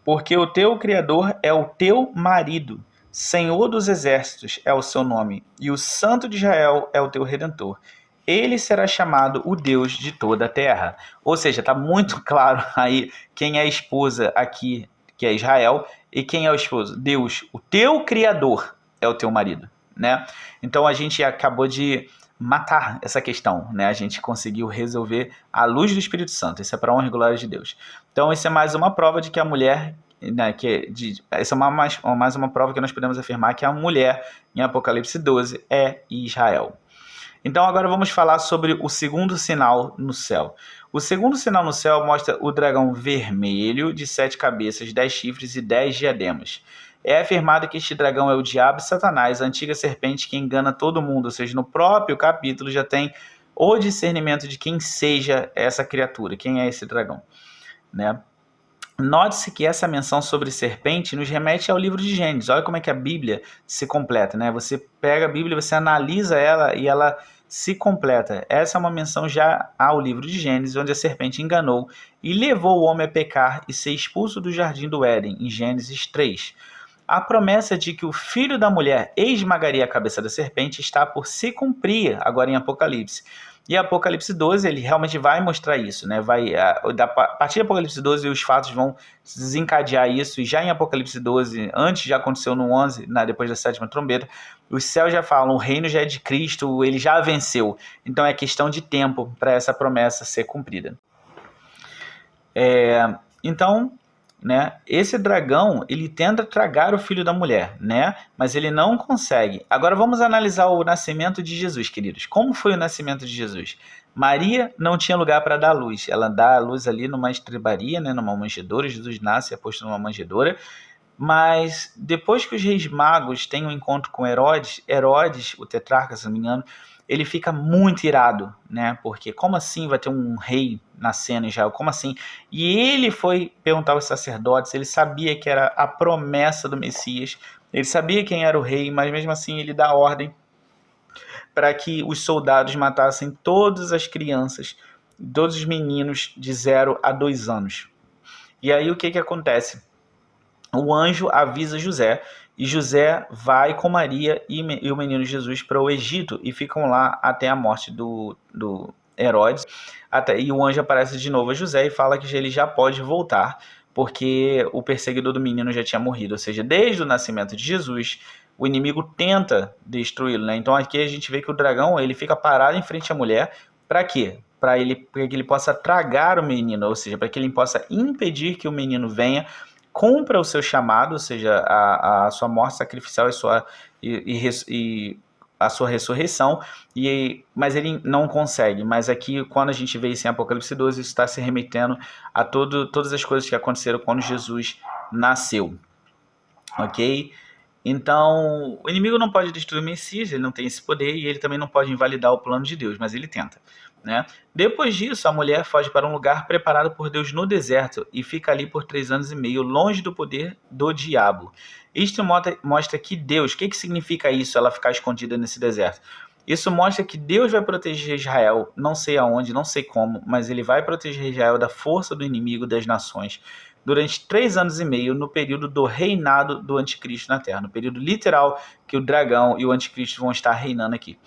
Porque o teu Criador é o teu marido, Senhor dos exércitos é o seu nome, e o Santo de Israel é o teu Redentor. Ele será chamado o Deus de toda a terra. Ou seja, está muito claro aí quem é a esposa aqui, que é Israel, e quem é o esposo. Deus, o teu Criador, é o teu marido, né? Então a gente acabou de matar essa questão, né? A gente conseguiu resolver à luz do Espírito Santo. Isso é para honra e glória de Deus. Então isso é mais uma prova de que a mulher, né, essa é mais uma prova que nós podemos afirmar que a mulher em Apocalipse 12 é Israel. Então agora vamos falar sobre o segundo sinal no céu. O segundo sinal no céu mostra o dragão vermelho de 7 cabeças, 10 chifres e 10 diademas. É afirmado que este dragão é o diabo e Satanás, a antiga serpente que engana todo mundo. Ou seja, no próprio capítulo já tem o discernimento de quem seja essa criatura, quem é esse dragão, né? Note-se que essa menção sobre serpente nos remete ao livro de Gênesis. Olha como é que a Bíblia se completa, né? Você pega a Bíblia, você analisa ela e ela se completa. Essa é uma menção já ao livro de Gênesis, onde a serpente enganou e levou o homem a pecar e ser expulso do jardim do Éden, em Gênesis 3. A promessa de que o filho da mulher esmagaria a cabeça da serpente está por se cumprir agora em Apocalipse. E Apocalipse 12, ele realmente vai mostrar isso, né? A partir de Apocalipse 12, os fatos vão desencadear isso, e já em Apocalipse 12, antes já aconteceu no 11, depois da sétima trombeta, os céus já falam, o reino já é de Cristo, ele já venceu. Então é questão de tempo para essa promessa ser cumprida. Então, né, esse dragão, ele tenta tragar o filho da mulher, né, mas ele não consegue. Agora vamos analisar o nascimento de Jesus, queridos. Como foi o nascimento de Jesus? Maria não tinha lugar para dar luz. Ela dá a luz ali numa estrebaria, né, numa manjedoura. Jesus nasce, é posto numa manjedoura. Mas depois que os reis magos têm um encontro com Herodes, o tetrarca, se não me engano, ele fica muito irado, né? Porque como assim vai ter um rei nascendo em Israel? Como assim? E ele foi perguntar aos sacerdotes, ele sabia que era a promessa do Messias, ele sabia quem era o rei, mas mesmo assim ele dá ordem para que os soldados matassem todas as crianças, todos os meninos de 0 a 2 anos. E aí o que acontece? O anjo avisa José, e José vai com Maria e o menino Jesus para o Egito, e ficam lá até a morte do Herodes. E o anjo aparece de novo a José e fala que ele já pode voltar, porque o perseguidor do menino já tinha morrido. Ou seja, desde o nascimento de Jesus, o inimigo tenta destruí-lo, né? Então aqui a gente vê que o dragão, ele fica parado em frente à mulher. Para quê? Para que ele possa tragar o menino, ou seja, para que ele possa impedir que o menino venha, cumpra o seu chamado, ou seja, a sua morte sacrificial e a sua ressurreição, mas ele não consegue. Mas aqui, quando a gente vê isso em Apocalipse 12, isso está se remetendo a todas as coisas que aconteceram quando Jesus nasceu. Ok? Então, o inimigo não pode destruir o Messias, ele não tem esse poder, e ele também não pode invalidar o plano de Deus, mas ele tenta, né? Depois disso, a mulher foge para um lugar preparado por Deus no deserto e fica ali por 3 anos e meio, longe do poder do diabo. Isto mostra que Deus, o que significa isso, ela ficar escondida nesse deserto? Isso mostra que Deus vai proteger Israel, não sei aonde, não sei como, mas ele vai proteger Israel da força do inimigo das nações durante 3 anos e meio, no período do reinado do anticristo na Terra, no período literal que o dragão e o anticristo vão estar reinando aqui.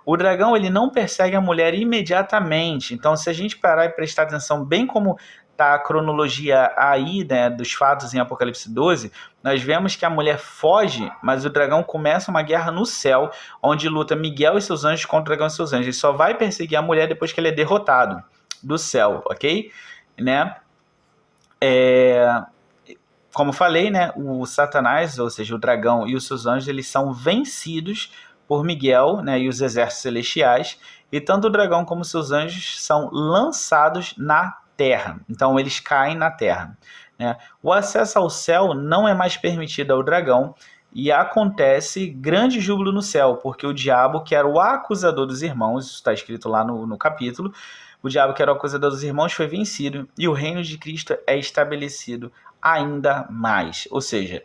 O dragão, ele não persegue a mulher imediatamente, então se a gente parar e prestar atenção, bem como está a cronologia aí, né, dos fatos em Apocalipse 12, nós vemos que a mulher foge, mas o dragão começa uma guerra no céu, onde luta Miguel e seus anjos contra o dragão e seus anjos. Ele só vai perseguir a mulher depois que ele é derrotado do céu, ok? Né? Como falei, né, o Satanás, ou seja, o dragão e os seus anjos, eles são vencidos por Miguel, né, e os exércitos celestiais, e tanto o dragão como seus anjos são lançados na terra. Então eles caem na terra, né? O acesso ao céu não é mais permitido ao dragão, e acontece grande júbilo no céu, porque o diabo, que era o acusador dos irmãos, isso está escrito lá no capítulo, o diabo, que era o acusador dos irmãos, foi vencido, e o reino de Cristo é estabelecido ainda mais. Ou seja,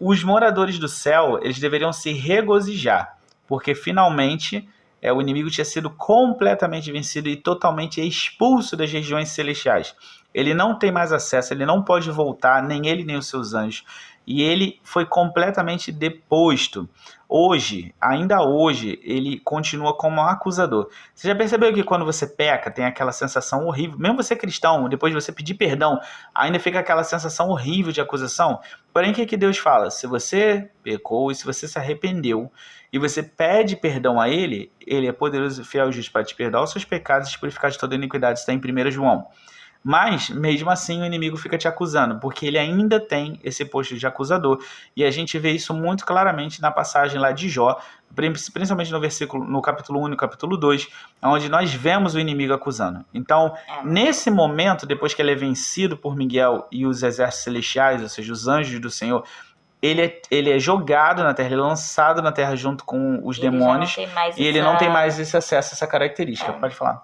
os moradores do céu, eles deveriam se regozijar, porque finalmente o inimigo tinha sido completamente vencido e totalmente expulso das regiões celestiais. Ele não tem mais acesso, ele não pode voltar, nem ele nem os seus anjos. E ele foi completamente deposto. Hoje, ainda hoje, ele continua como acusador. Você já percebeu que quando você peca, tem aquela sensação horrível? Mesmo você cristão, depois de você pedir perdão, ainda fica aquela sensação horrível de acusação? Porém, o que Deus fala? Se você pecou e se você se arrependeu e você pede perdão a ele, ele é poderoso e fiel e justo para te perdoar os seus pecados e te purificar de toda iniquidade. Está em 1 João. Mas, mesmo assim, o inimigo fica te acusando, porque ele ainda tem esse posto de acusador. E a gente vê isso muito claramente na passagem lá de Jó, principalmente no capítulo 1 e no capítulo 2, onde nós vemos o inimigo acusando. Então, nesse momento, depois que ele é vencido por Miguel e os exércitos celestiais, ou seja, os anjos do Senhor, ele é jogado na terra, ele é lançado na terra junto com os demônios, e ele não tem mais esse acesso, essa característica. Pode falar.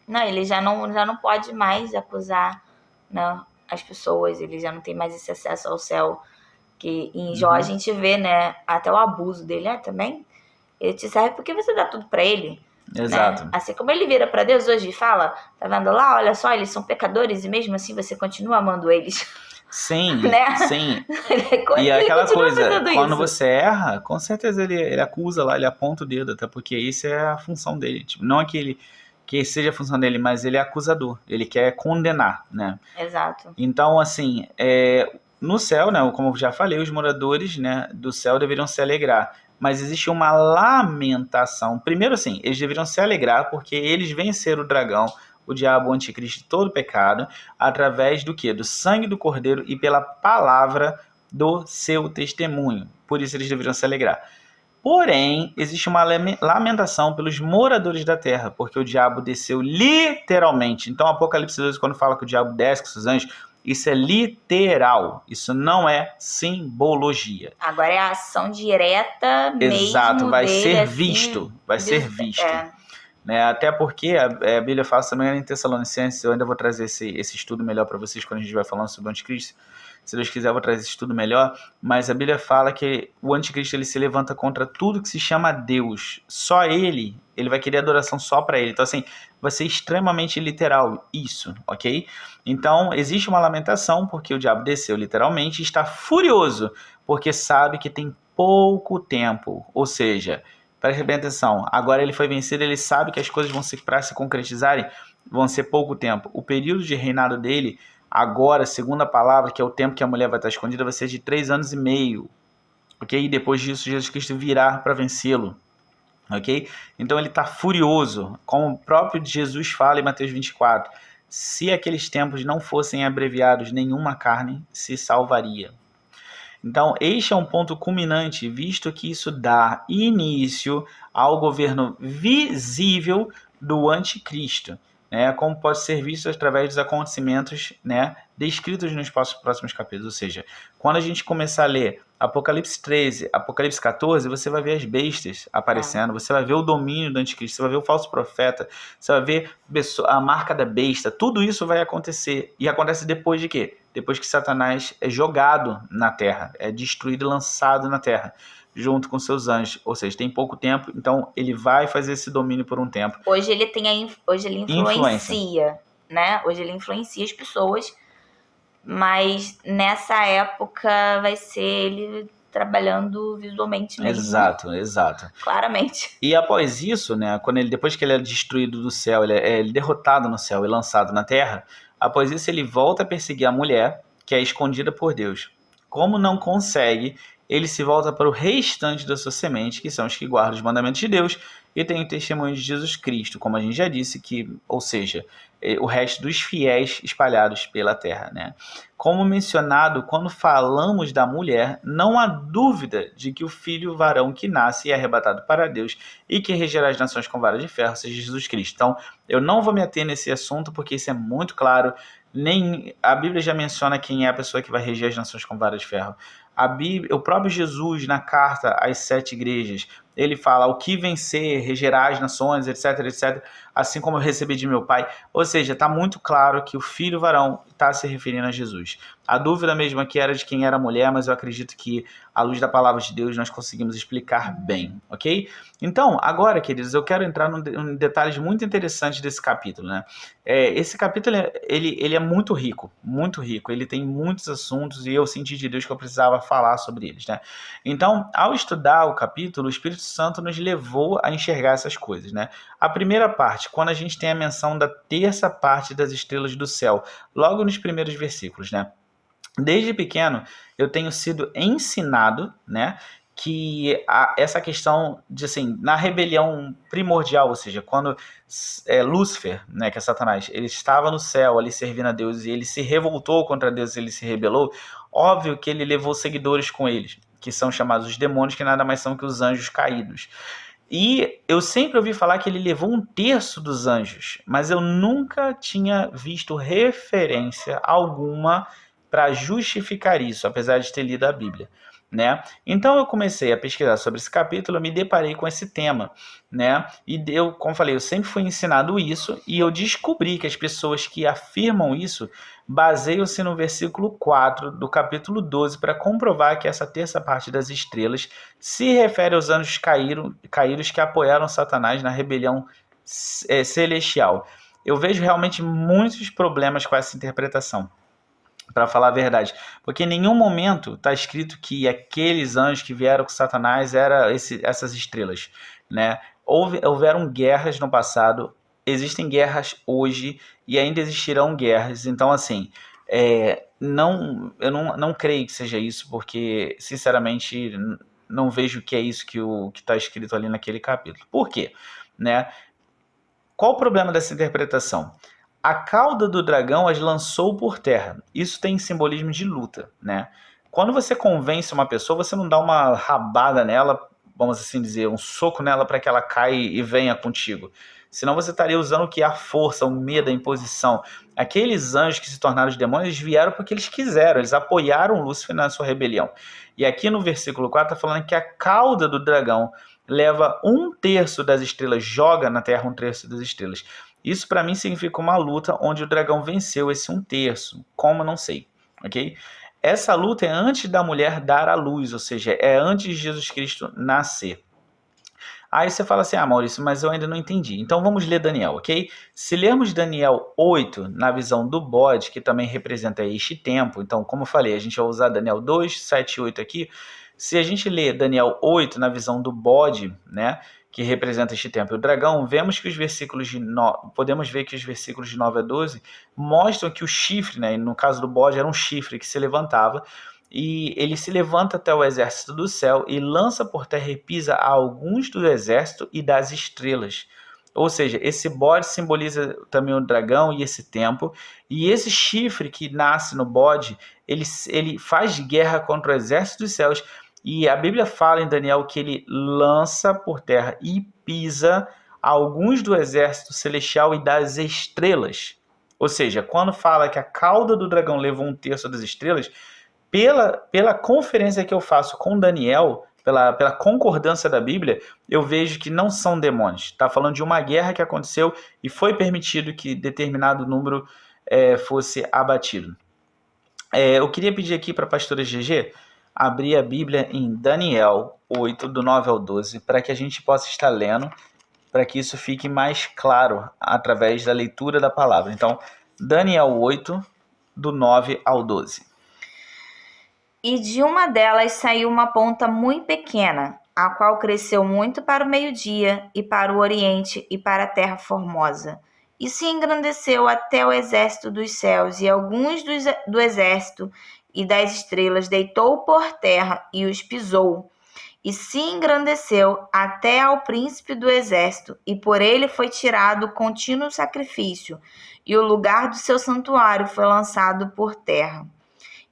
Não, ele já não pode mais acusar, né, as pessoas, ele já não tem mais esse acesso ao céu, que em Jó a gente vê, né, até o abuso dele, também, ele te serve porque você dá tudo pra ele. Exato. Né? Assim como ele vira pra Deus hoje e fala, tá vendo lá, olha só, eles são pecadores e mesmo assim você continua amando eles. Sim, né? sim. E aquela coisa, quando você erra, com certeza ele acusa lá, ele aponta o dedo, até porque isso é a função dele. Tipo, não aquele que seja a função dele, mas ele é acusador, ele quer condenar, né? Exato. Então, assim, no céu, né, como eu já falei, os moradores, né, do céu deveriam se alegrar, mas existe uma lamentação. Primeiro, assim, eles deveriam se alegrar porque eles venceram o dragão, o diabo, o anticristo, todo o pecado, através do quê? Do sangue do cordeiro e pela palavra do seu testemunho. Por isso eles deveriam se alegrar. Porém, existe uma lamentação pelos moradores da terra, porque o diabo desceu literalmente. Então, Apocalipse 12, quando fala que o diabo desce com seus anjos, isso é literal. Isso não é simbologia. Agora é a ação direta mesmo. Exato, vai dele, ser assim, visto. Vai ser visto. Né? Até porque a Bíblia fala também em Tessalonicenses, eu ainda vou trazer esse estudo melhor para vocês quando a gente vai falando sobre o anticristo. Se Deus quiser, eu vou trazer esse estudo melhor. Mas a Bíblia fala que o anticristo ele se levanta contra tudo que se chama Deus. Só ele vai querer adoração só para ele. Então, assim, vai ser extremamente literal isso, ok? Então, existe uma lamentação porque o diabo desceu literalmente e está furioso porque sabe que tem pouco tempo. Ou seja, preste bem atenção, agora ele foi vencido, ele sabe que as coisas para se concretizarem vão ser pouco tempo. O período de reinado dele, agora, segundo a palavra, que é o tempo que a mulher vai estar escondida, vai ser de 3 anos e meio. Ok? E depois disso, Jesus Cristo virá para vencê-lo. Ok? Então ele está furioso, como o próprio Jesus fala em Mateus 24. Se aqueles tempos não fossem abreviados, nenhuma carne se salvaria. Então, este é um ponto culminante, visto que isso dá início ao governo visível do anticristo, né, como pode ser visto através dos acontecimentos, né, descritos nos próximos capítulos. Ou seja, quando a gente começar a ler Apocalipse 13, Apocalipse 14, você vai ver as bestas aparecendo, você vai ver o domínio do anticristo, você vai ver o falso profeta, você vai ver a marca da besta, tudo isso vai acontecer. E acontece depois de quê? Depois que Satanás é jogado na terra, é destruído e lançado na terra, junto com seus anjos. Ou seja, tem pouco tempo, então ele vai fazer esse domínio por um tempo. Hoje ele influencia, né? Hoje ele influencia as pessoas, mas nessa época vai ser ele trabalhando visualmente mesmo. Exato. Claramente. E após isso, né, depois que ele é destruído do céu, ele é derrotado no céu e lançado na terra, após isso ele volta a perseguir a mulher, que é escondida por Deus. Como não consegue, ele se volta para o restante da sua semente, que são os que guardam os mandamentos de Deus e tem o testemunho de Jesus Cristo, como a gente já disse, ou seja, o resto dos fiéis espalhados pela terra, né? Como mencionado, quando falamos da mulher, não há dúvida de que o filho varão que nasce é arrebatado para Deus e que regerá as nações com vara de ferro, seja Jesus Cristo. Então, eu não vou me ater nesse assunto porque isso é muito claro. A Bíblia já menciona quem é a pessoa que vai reger as nações com vara de ferro. O próprio Jesus, na carta às 7 igrejas, ele fala: o que vencer, regerá as nações, etc, etc, assim como eu recebi de meu pai. Ou seja, está muito claro que o filho varão está se referindo a Jesus. A dúvida mesmo aqui era de quem era a mulher, mas eu acredito que, à luz da palavra de Deus, nós conseguimos explicar bem, ok? Então, agora, queridos, eu quero entrar em detalhes muito interessantes desse capítulo, né? Esse capítulo, ele é muito rico, ele tem muitos assuntos e eu senti de Deus que eu precisava falar sobre eles, né? Então, ao estudar o capítulo, o Espírito Santo nos levou a enxergar essas coisas, né? A primeira parte, quando a gente tem a menção da terça parte das estrelas do céu, logo nos primeiros versículos, né? Desde pequeno, eu tenho sido ensinado, né, que essa questão de, assim, na rebelião primordial, ou seja, quando Lúcifer, né, que é Satanás, ele estava no céu ali servindo a Deus e ele se revoltou contra Deus, ele se rebelou, óbvio que ele levou seguidores com eles, que são chamados os demônios, que nada mais são que os anjos caídos. E eu sempre ouvi falar que ele levou 1/3 dos anjos, mas eu nunca tinha visto referência alguma para justificar isso, apesar de ter lido a Bíblia, né? Então eu comecei a pesquisar sobre esse capítulo, me deparei com esse tema, né? E eu, como falei, eu sempre fui ensinado isso e eu descobri que as pessoas que afirmam isso baseiam-se no versículo 4 do capítulo 12 para comprovar que essa terça parte das estrelas se refere aos anjos caídos que apoiaram Satanás na rebelião celestial. Eu vejo realmente muitos problemas com essa interpretação, para falar a verdade, porque em nenhum momento está escrito que aqueles anjos que vieram com Satanás eram essas estrelas, né? Houveram guerras no passado, existem guerras hoje e ainda existirão guerras. Então, assim, eu não creio que seja isso, porque, sinceramente, não vejo que é isso que está escrito ali naquele capítulo. Por quê? Né? Qual o problema dessa interpretação? A cauda do dragão as lançou por terra. Isso tem simbolismo de luta, né? Quando você convence uma pessoa, você não dá uma rabada nela, vamos assim dizer, um soco nela para que ela caia e venha contigo. Senão você estaria usando o que? A força, o medo, a imposição. Aqueles anjos que se tornaram os demônios, eles vieram porque eles quiseram, eles apoiaram Lúcifer na sua rebelião. E aqui no versículo 4 está falando que a cauda do dragão leva 1/3 das estrelas, joga na terra 1/3 das estrelas. Isso para mim significa uma luta onde o dragão venceu esse 1/3. Como? Não sei, ok? Essa luta é antes da mulher dar à luz, ou seja, é antes de Jesus Cristo nascer. Aí você fala assim: Maurício, mas eu ainda não entendi. Então vamos ler Daniel, ok? Se lermos Daniel 8 na visão do bode, que também representa este tempo, então, como eu falei, a gente vai usar Daniel 2, 7 e 8 aqui. Se a gente ler Daniel 8 na visão do bode, né, que representa este tempo e o dragão, vemos que os versículos podemos ver que os versículos de 9 a 12 mostram que o chifre, né, no caso do bode era um chifre que se levantava, e ele se levanta até o exército do céu e lança por terra e pisa a alguns do exército e das estrelas. Ou seja, esse bode simboliza também o dragão e esse tempo, e esse chifre que nasce no bode, ele faz guerra contra o exército dos céus, e a Bíblia fala em Daniel que ele lança por terra e pisa alguns do exército celestial e das estrelas. Ou seja, quando fala que a cauda do dragão levou 1/3 das estrelas, pela conferência que eu faço com Daniel, pela concordância da Bíblia, eu vejo que não são demônios. Está falando de uma guerra que aconteceu e foi permitido que determinado número fosse abatido. Eu queria pedir aqui para a pastora GG abrir a Bíblia em Daniel 8, do 9 ao 12, para que a gente possa estar lendo, para que isso fique mais claro através da leitura da palavra. Então, Daniel 8, do 9 ao 12. E de uma delas saiu uma ponta muito pequena, a qual cresceu muito para o meio-dia, e para o oriente, e para a terra formosa. E se engrandeceu até o exército dos céus, e alguns do exército e das estrelas deitou por terra e os pisou. E se engrandeceu até ao príncipe do exército, e por ele foi tirado contínuo sacrifício, e o lugar do seu santuário foi lançado por terra.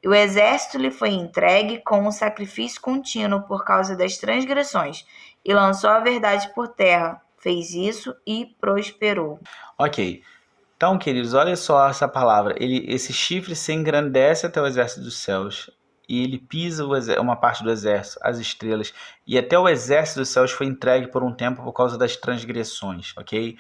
E o exército lhe foi entregue com um sacrifício contínuo por causa das transgressões, e lançou a verdade por terra. Fez isso e prosperou. Ok. Então, queridos, olha só essa palavra. Esse chifre se engrandece até o exército dos céus. e ele pisa uma parte do exército, as estrelas, e até o exército dos céus foi entregue por um tempo por causa das transgressões, ok?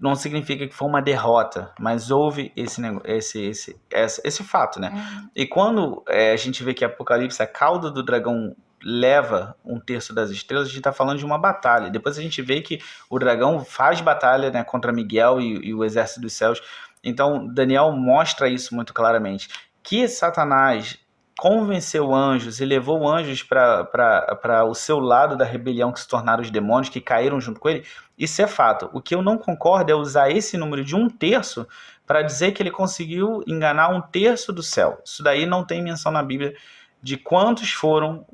Não significa que foi uma derrota, mas houve esse fato, né? E quando a gente vê que Apocalipse, a cauda do dragão leva um terço das estrelas, a gente está falando de uma batalha. Depois a gente vê que o dragão faz batalha, né, contra Miguel e o exército dos céus. Então Daniel mostra isso muito claramente, que Satanás convenceu anjos e levou anjos para o seu lado da rebelião, que se tornaram os demônios, que caíram junto com ele. Isso é fato. O que eu não concordo é usar esse número de 1/3 para dizer que ele conseguiu enganar 1/3 do céu. Isso daí não tem menção na Bíblia de quantos foram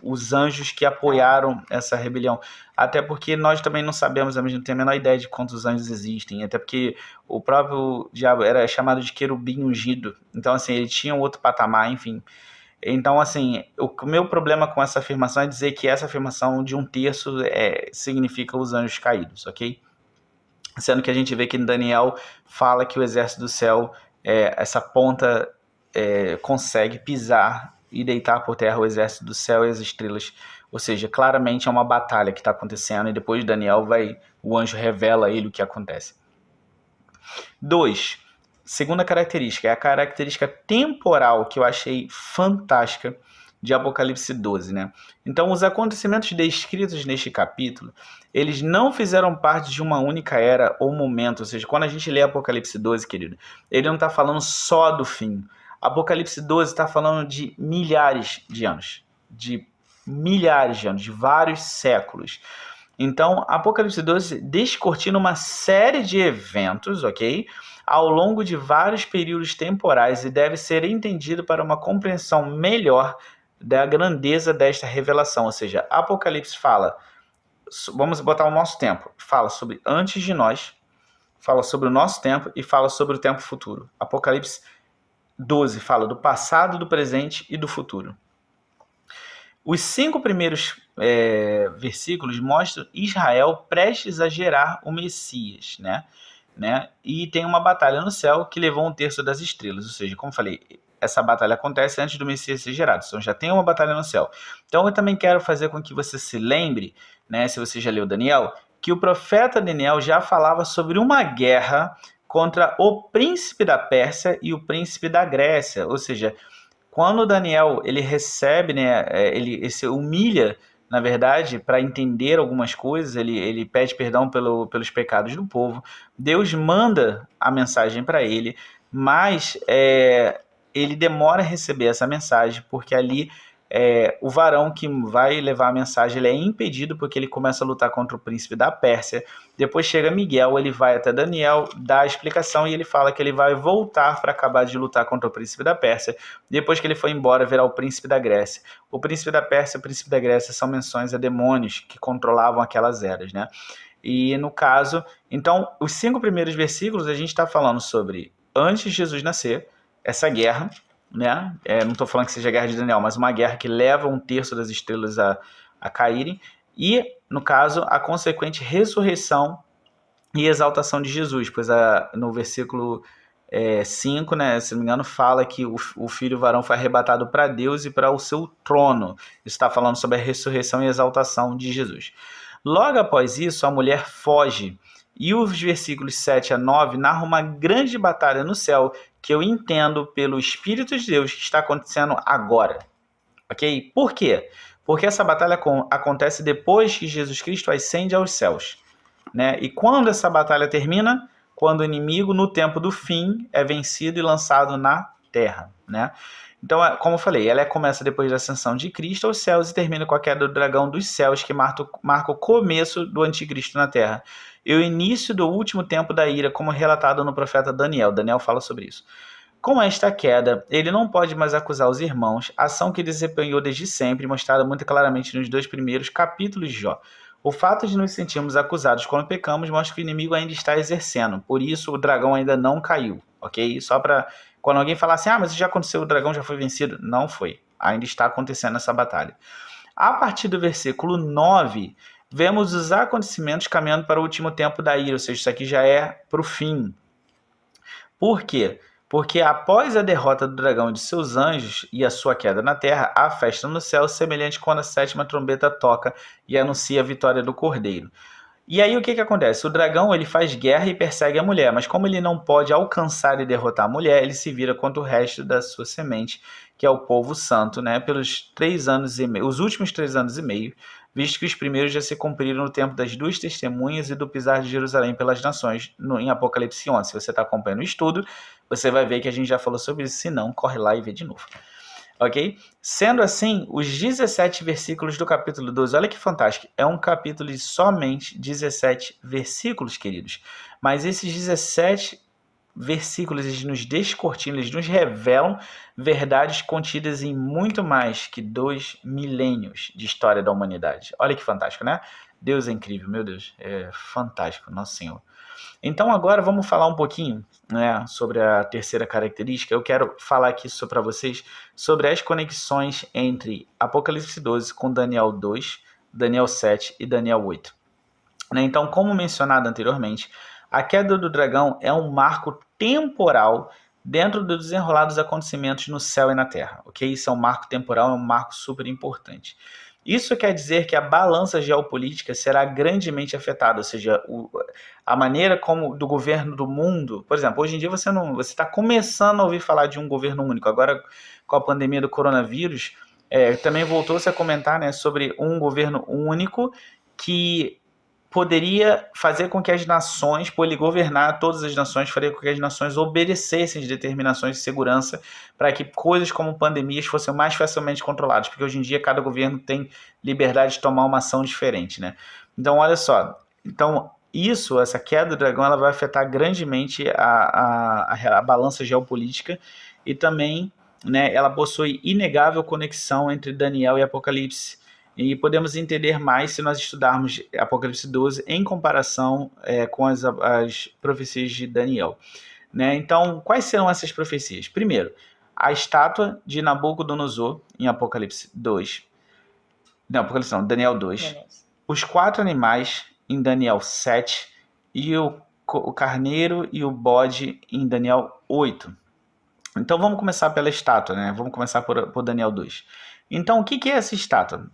os anjos que apoiaram essa rebelião. Até porque nós também não sabemos, a gente não tem a menor ideia de quantos anjos existem. Até porque o próprio diabo era chamado de querubim ungido. Então, assim, ele tinha um outro patamar, enfim. Então, assim, o meu problema com essa afirmação é dizer que essa afirmação de 1/3 significa os anjos caídos, ok? Sendo que a gente vê que em Daniel fala que o exército do céu, essa ponta consegue pisar e deitar por terra o exército do céu e as estrelas. Ou seja, claramente é uma batalha que está acontecendo, e depois Daniel o anjo revela a ele o que acontece. 2. Segunda característica, é a característica temporal, que eu achei fantástica, de Apocalipse 12, né? Então, os acontecimentos descritos neste capítulo, eles não fizeram parte de uma única era ou momento. Ou seja, quando a gente lê Apocalipse 12, querido, ele não está falando só do fim. Apocalipse 12 está falando de milhares de anos, de vários séculos. Então, Apocalipse 12 descortina uma série de eventos, ok? Ao longo de vários períodos temporais, e deve ser entendido para uma compreensão melhor da grandeza desta revelação. Ou seja, Apocalipse fala, vamos botar o nosso tempo, fala sobre antes de nós, fala sobre o nosso tempo e fala sobre o tempo futuro. Apocalipse 12 fala do passado, do presente e do futuro. Os 5 primeiros versículos mostram Israel prestes a gerar o Messias, né? E tem uma batalha no céu que levou 1/3 das estrelas. Ou seja, como falei, essa batalha acontece antes do Messias ser gerado. Então já tem uma batalha no céu. Então eu também quero fazer com que você se lembre, né, se você já leu Daniel, que o profeta Daniel já falava sobre uma guerra contra o príncipe da Pérsia e o príncipe da Grécia. Ou seja, quando Daniel ele recebe, né, ele se humilha, na verdade, para entender algumas coisas, ele pede perdão pelos pecados do povo. Deus manda a mensagem para ele, mas ele demora a receber essa mensagem, porque ali o varão que vai levar a mensagem ele é impedido, porque ele começa a lutar contra o príncipe da Pérsia. Depois chega Miguel, ele vai até Daniel, dá a explicação e ele fala que ele vai voltar para acabar de lutar contra o príncipe da Pérsia. Depois que ele foi embora, virá o príncipe da Grécia. O príncipe da Pérsia e o príncipe da Grécia são menções a demônios que controlavam aquelas eras, né? E no caso, então, os 5 primeiros versículos a gente está falando sobre antes de Jesus nascer, essa guerra, né? Não estou falando que seja a guerra de Daniel, mas uma guerra que leva 1/3 das estrelas a caírem, e, no caso, a consequente ressurreição e exaltação de Jesus, pois no versículo 5, né, se não me engano, fala que o filho varão foi arrebatado para Deus e para o seu trono. Isso está falando sobre a ressurreição e exaltação de Jesus. Logo após isso, a mulher foge, e os versículos 7 a 9 narram uma grande batalha no céu, que eu entendo pelo Espírito de Deus que está acontecendo agora. Ok? Por quê? Porque essa batalha acontece depois que Jesus Cristo ascende aos céus, né? E quando essa batalha termina? Quando o inimigo, no tempo do fim, é vencido e lançado na terra, né? Então, como eu falei, ela começa depois da ascensão de Cristo aos céus e termina com a queda do dragão dos céus, que marca o começo do anticristo na terra. E o início do último tempo da ira, como relatado no profeta Daniel. Daniel fala sobre isso. Com esta queda, ele não pode mais acusar os irmãos, ação que desempenhou desde sempre, mostrada muito claramente nos 2 primeiros capítulos de Jó. O fato de nos sentirmos acusados quando pecamos mostra que o inimigo ainda está exercendo. Por isso, o dragão ainda não caiu, ok? Só para quando alguém falar assim, mas já aconteceu, o dragão já foi vencido. Não foi. Ainda está acontecendo essa batalha. A partir do versículo 9, vemos os acontecimentos caminhando para o último tempo da ira. Ou seja, isso aqui já é para o fim. Por quê? Porque após a derrota do dragão e de seus anjos e a sua queda na terra, há festa no céu, semelhante quando a sétima trombeta toca e anuncia a vitória do Cordeiro. E aí o que acontece? O dragão ele faz guerra e persegue a mulher, mas como ele não pode alcançar e derrotar a mulher, ele se vira contra o resto da sua semente, que é o povo santo, né? Pelos 3 anos e meio, os últimos 3 anos e meio, visto que os primeiros já se cumpriram no tempo das duas testemunhas e do pisar de Jerusalém pelas nações, em Apocalipse 11. Se você está acompanhando o estudo, você vai ver que a gente já falou sobre isso. Se não, corre lá e vê de novo. Ok? Sendo assim, os 17 versículos do capítulo 12, olha que fantástico, é um capítulo de somente 17 versículos, queridos. Mas esses 17 versículos, eles nos descortinam, eles nos revelam verdades contidas em muito mais que 2 milênios de história da humanidade. Olha que fantástico, né? Deus é incrível, meu Deus, é fantástico, nosso Senhor. Então agora vamos falar um pouquinho, né, sobre a terceira característica. Eu quero falar aqui para vocês sobre as conexões entre Apocalipse 12 com Daniel 2, Daniel 7 e Daniel 8. Então, como mencionado anteriormente, a queda do dragão é um marco temporal dentro dos desenrolados acontecimentos no céu e na terra. Ok? Isso é um marco temporal, é um marco super importante. Isso quer dizer que a balança geopolítica será grandemente afetada, ou seja, a maneira como do governo do mundo, por exemplo, hoje em dia você está começando a ouvir falar de um governo único. Agora, com a pandemia do coronavírus, também voltou-se a comentar, né, sobre um governo único que poderia fazer com que as nações, por ele governar todas as nações, faria com que as nações obedecessem as determinações de segurança para que coisas como pandemias fossem mais facilmente controladas, porque hoje em dia cada governo tem liberdade de tomar uma ação diferente, né? Então, olha só, essa queda do dragão, ela vai afetar grandemente a balança geopolítica e também, né, ela possui inegável conexão entre Daniel e Apocalipse. E podemos entender mais se nós estudarmos Apocalipse 12 em comparação com as profecias de Daniel. Né? Então, quais serão essas profecias? Primeiro, a estátua de Nabucodonosor, em Apocalipse 2. Não, Apocalipse não, Daniel 2. Beleza. Os 4 animais, em Daniel 7. E o carneiro e o bode, em Daniel 8. Então, vamos começar pela estátua, né? Vamos começar por Daniel 2. Então, o que é essa estátua?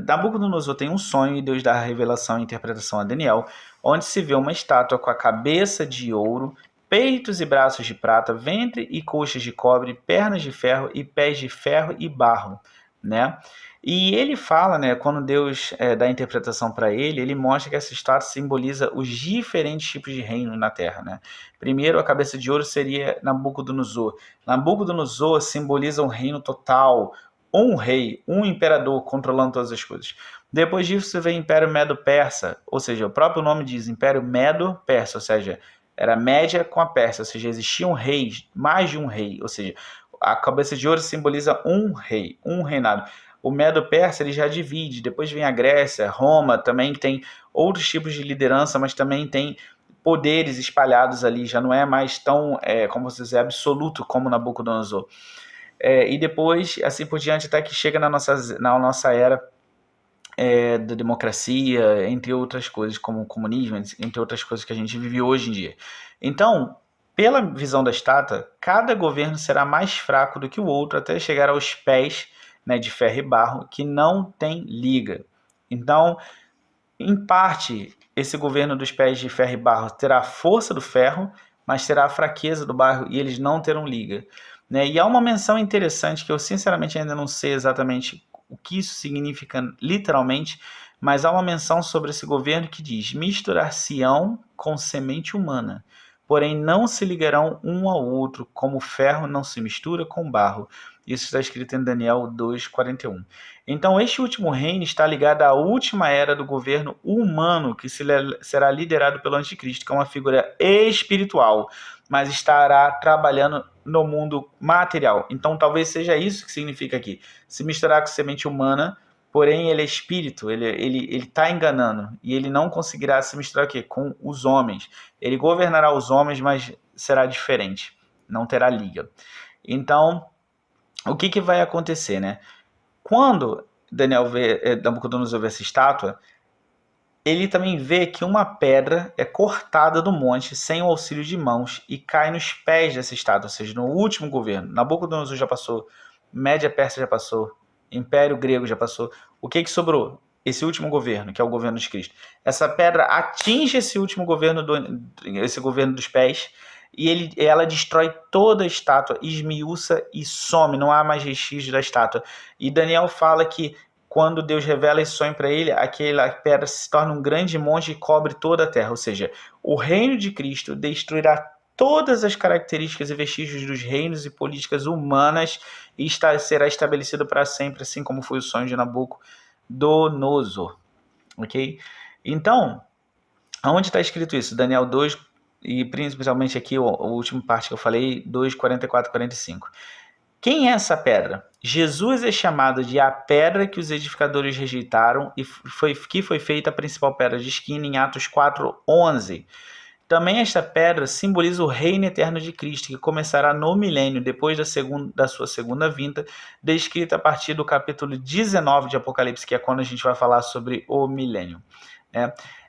Nabucodonosor tem um sonho e Deus dá a revelação e interpretação a Daniel, onde se vê uma estátua com a cabeça de ouro, peitos e braços de prata, ventre e coxas de cobre, pernas de ferro e pés de ferro e barro, né? E ele fala, né, quando Deus dá a interpretação para ele, ele mostra que essa estátua simboliza os diferentes tipos de reino na Terra, né? Primeiro, a cabeça de ouro seria Nabucodonosor. Nabucodonosor simboliza um reino total, um rei, um imperador controlando todas as coisas. Depois disso vem o Império Medo-Persa, ou seja, o próprio nome diz Império Medo-Persa, ou seja, era Média com a Pérsia, ou seja, existiam reis, mais de um rei, ou seja, a cabeça de ouro simboliza um rei, um reinado. O Medo-Persa ele já divide, depois vem a Grécia, Roma, também tem outros tipos de liderança, mas também tem poderes espalhados ali, já não é mais tão, como você dizer, absoluto como Nabucodonosor. E depois, assim por diante, até que chega na nossa era da democracia, entre outras coisas, como o comunismo, entre outras coisas que a gente vive hoje em dia. Então, pela visão da estátua, cada governo será mais fraco do que o outro até chegar aos pés, né, de ferro e barro, que não tem liga. Então, em parte, esse governo dos pés de ferro e barro terá a força do ferro, mas terá a fraqueza do barro e eles não terão liga. Né? E há uma menção interessante que eu sinceramente ainda não sei exatamente o que isso significa literalmente, mas há uma menção sobre esse governo que diz: misturar-se-ão com semente humana, porém não se ligarão um ao outro, como o ferro não se mistura com barro. Isso está escrito em Daniel 2,41. Então, este último reino está ligado à última era do governo humano, que será liderado pelo anticristo, que é uma figura espiritual, mas estará trabalhando no mundo material. Então, talvez seja isso que significa aqui. Se misturar com semente humana, porém ele é espírito, ele está enganando, e ele não conseguirá se misturar aqui com os homens. Ele governará os homens, mas será diferente, não terá liga. Então, o que vai acontecer, né? Quando Nabucodonosor vê essa estátua, ele também vê que uma pedra é cortada do monte sem o auxílio de mãos e cai nos pés dessa estátua, ou seja, no último governo. Nabucodonosor já passou, Média Pérsia já passou, Império Grego já passou. O que sobrou? Esse último governo, que é o governo de Cristo. Essa pedra atinge esse último governo, esse governo dos pés, e ela destrói toda a estátua, esmiuça e some, não há mais vestígio da estátua. E Daniel fala que quando Deus revela esse sonho para ele, aquela pedra se torna um grande monte e cobre toda a terra. Ou seja, o reino de Cristo destruirá todas as características e vestígios dos reinos e políticas humanas e será estabelecido para sempre, assim como foi o sonho de Nabucodonosor. Ok? Então, aonde está escrito isso? Daniel 2, e principalmente aqui a última parte que eu falei, 2, 44 e 45. Quem é essa pedra? Jesus é chamado de a pedra que os edificadores rejeitaram e que foi feita a principal pedra de esquina em Atos 4:11. Também esta pedra simboliza o reino eterno de Cristo, que começará no milênio, depois da sua segunda vinda, descrita a partir do capítulo 19 de Apocalipse, que é quando a gente vai falar sobre o milênio.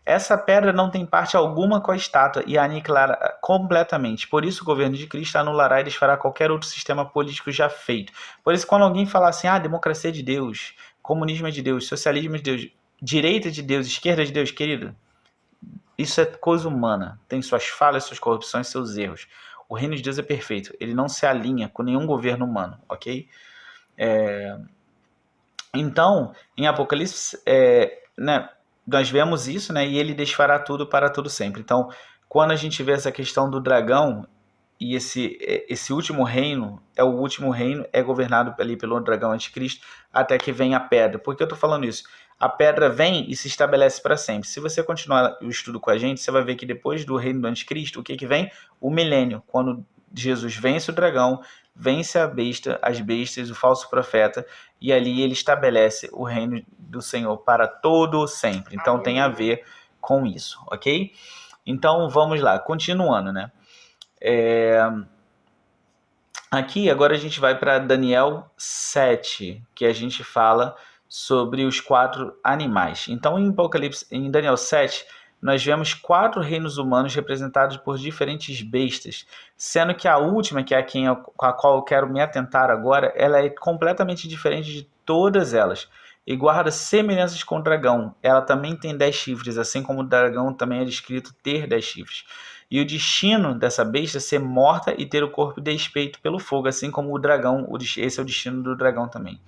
Essa pedra não tem parte alguma com a estátua e a aniquilará completamente. Por isso, o governo de Cristo anulará e desfará qualquer outro sistema político já feito. Por isso, quando alguém falar assim, democracia é de Deus, comunismo é de Deus, socialismo é de Deus, direita é de Deus, esquerda é de Deus, querido, isso é coisa humana. Tem suas falhas, suas corrupções, seus erros. O reino de Deus é perfeito. Ele não se alinha com nenhum governo humano, ok? Então, em Apocalipse, nós vemos isso, né? E ele desfará tudo para todo sempre. Então, quando a gente vê essa questão do dragão e esse último reino, o último reino é governado ali pelo dragão anticristo até que venha a pedra. Por que eu estou falando isso? A pedra vem e se estabelece para sempre. Se você continuar o estudo com a gente, você vai ver que depois do reino do anticristo, o que vem? O milênio, quando Jesus vence o dragão, vence a besta, as bestas, o falso profeta, e ali ele estabelece o reino do Senhor para todo sempre. Então tem a ver com isso, ok? Então vamos lá, continuando, né? Aqui agora a gente vai para Daniel 7, que a gente fala sobre os 4 animais. Então em Daniel 7, nós vemos 4 reinos humanos representados por diferentes bestas, sendo que a última, que é com a qual eu quero me atentar agora, ela é completamente diferente de todas elas e guarda semelhanças com o dragão. Ela também tem 10 chifres, assim como o dragão também é descrito ter 10 chifres. E o destino dessa besta é ser morta e ter o corpo despeito pelo fogo, assim como o dragão. Esse é o destino do dragão também.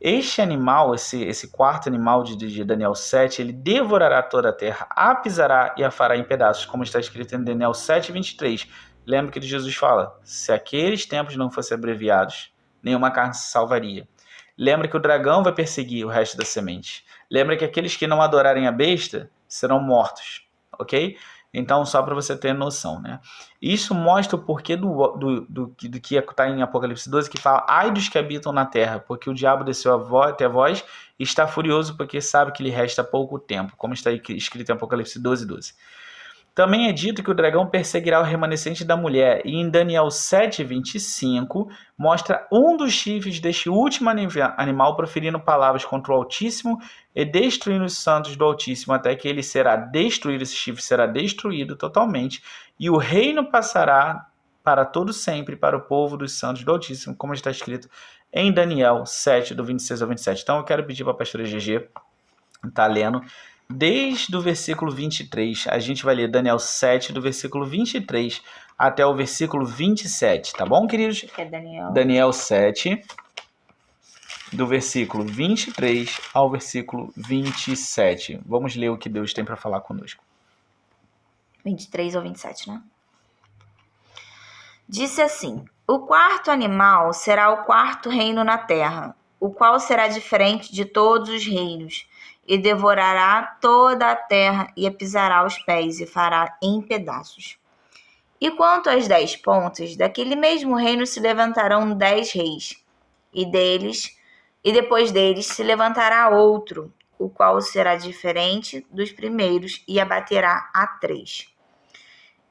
Este animal, esse quarto animal de Daniel 7, ele devorará toda a terra, a pisará e a fará em pedaços, como está escrito em Daniel 7:23. Lembra que Jesus fala, se aqueles tempos não fossem abreviados, nenhuma carne se salvaria. Lembra que o dragão vai perseguir o resto da semente. Lembra que aqueles que não adorarem a besta serão mortos, ok? Então, só para você ter noção, né? Isso mostra o porquê do que está em Apocalipse 12, que fala, ai dos que habitam na terra, porque o diabo desceu até vós e está furioso porque sabe que lhe resta pouco tempo, como está escrito em Apocalipse 12:12. Também é dito que o dragão perseguirá o remanescente da mulher, e em Daniel 7:25 mostra um dos chifres deste último animal proferindo palavras contra o Altíssimo e destruindo os santos do Altíssimo, até que ele será destruído, esse chifre será destruído totalmente, e o reino passará para todo sempre para o povo dos santos do Altíssimo, como está escrito em Daniel 7, do 26 ao 27. Então eu quero pedir para a pastora GG estar lendo desde o versículo 23, a gente vai ler Daniel 7, do versículo 23 até o versículo 27, tá bom, queridos? Que é Daniel. Daniel 7, do versículo 23 ao versículo 27. Vamos ler o que Deus tem para falar conosco. 23 ou 27, né? Disse assim, o quarto animal será o quarto reino na terra, o qual será diferente de todos os reinos, e devorará toda a terra e a pisará aos pés e fará em pedaços. E quanto às 10 pontas, daquele mesmo reino se levantarão 10 reis, e depois deles se levantará outro, o qual será diferente dos primeiros e abaterá a 3.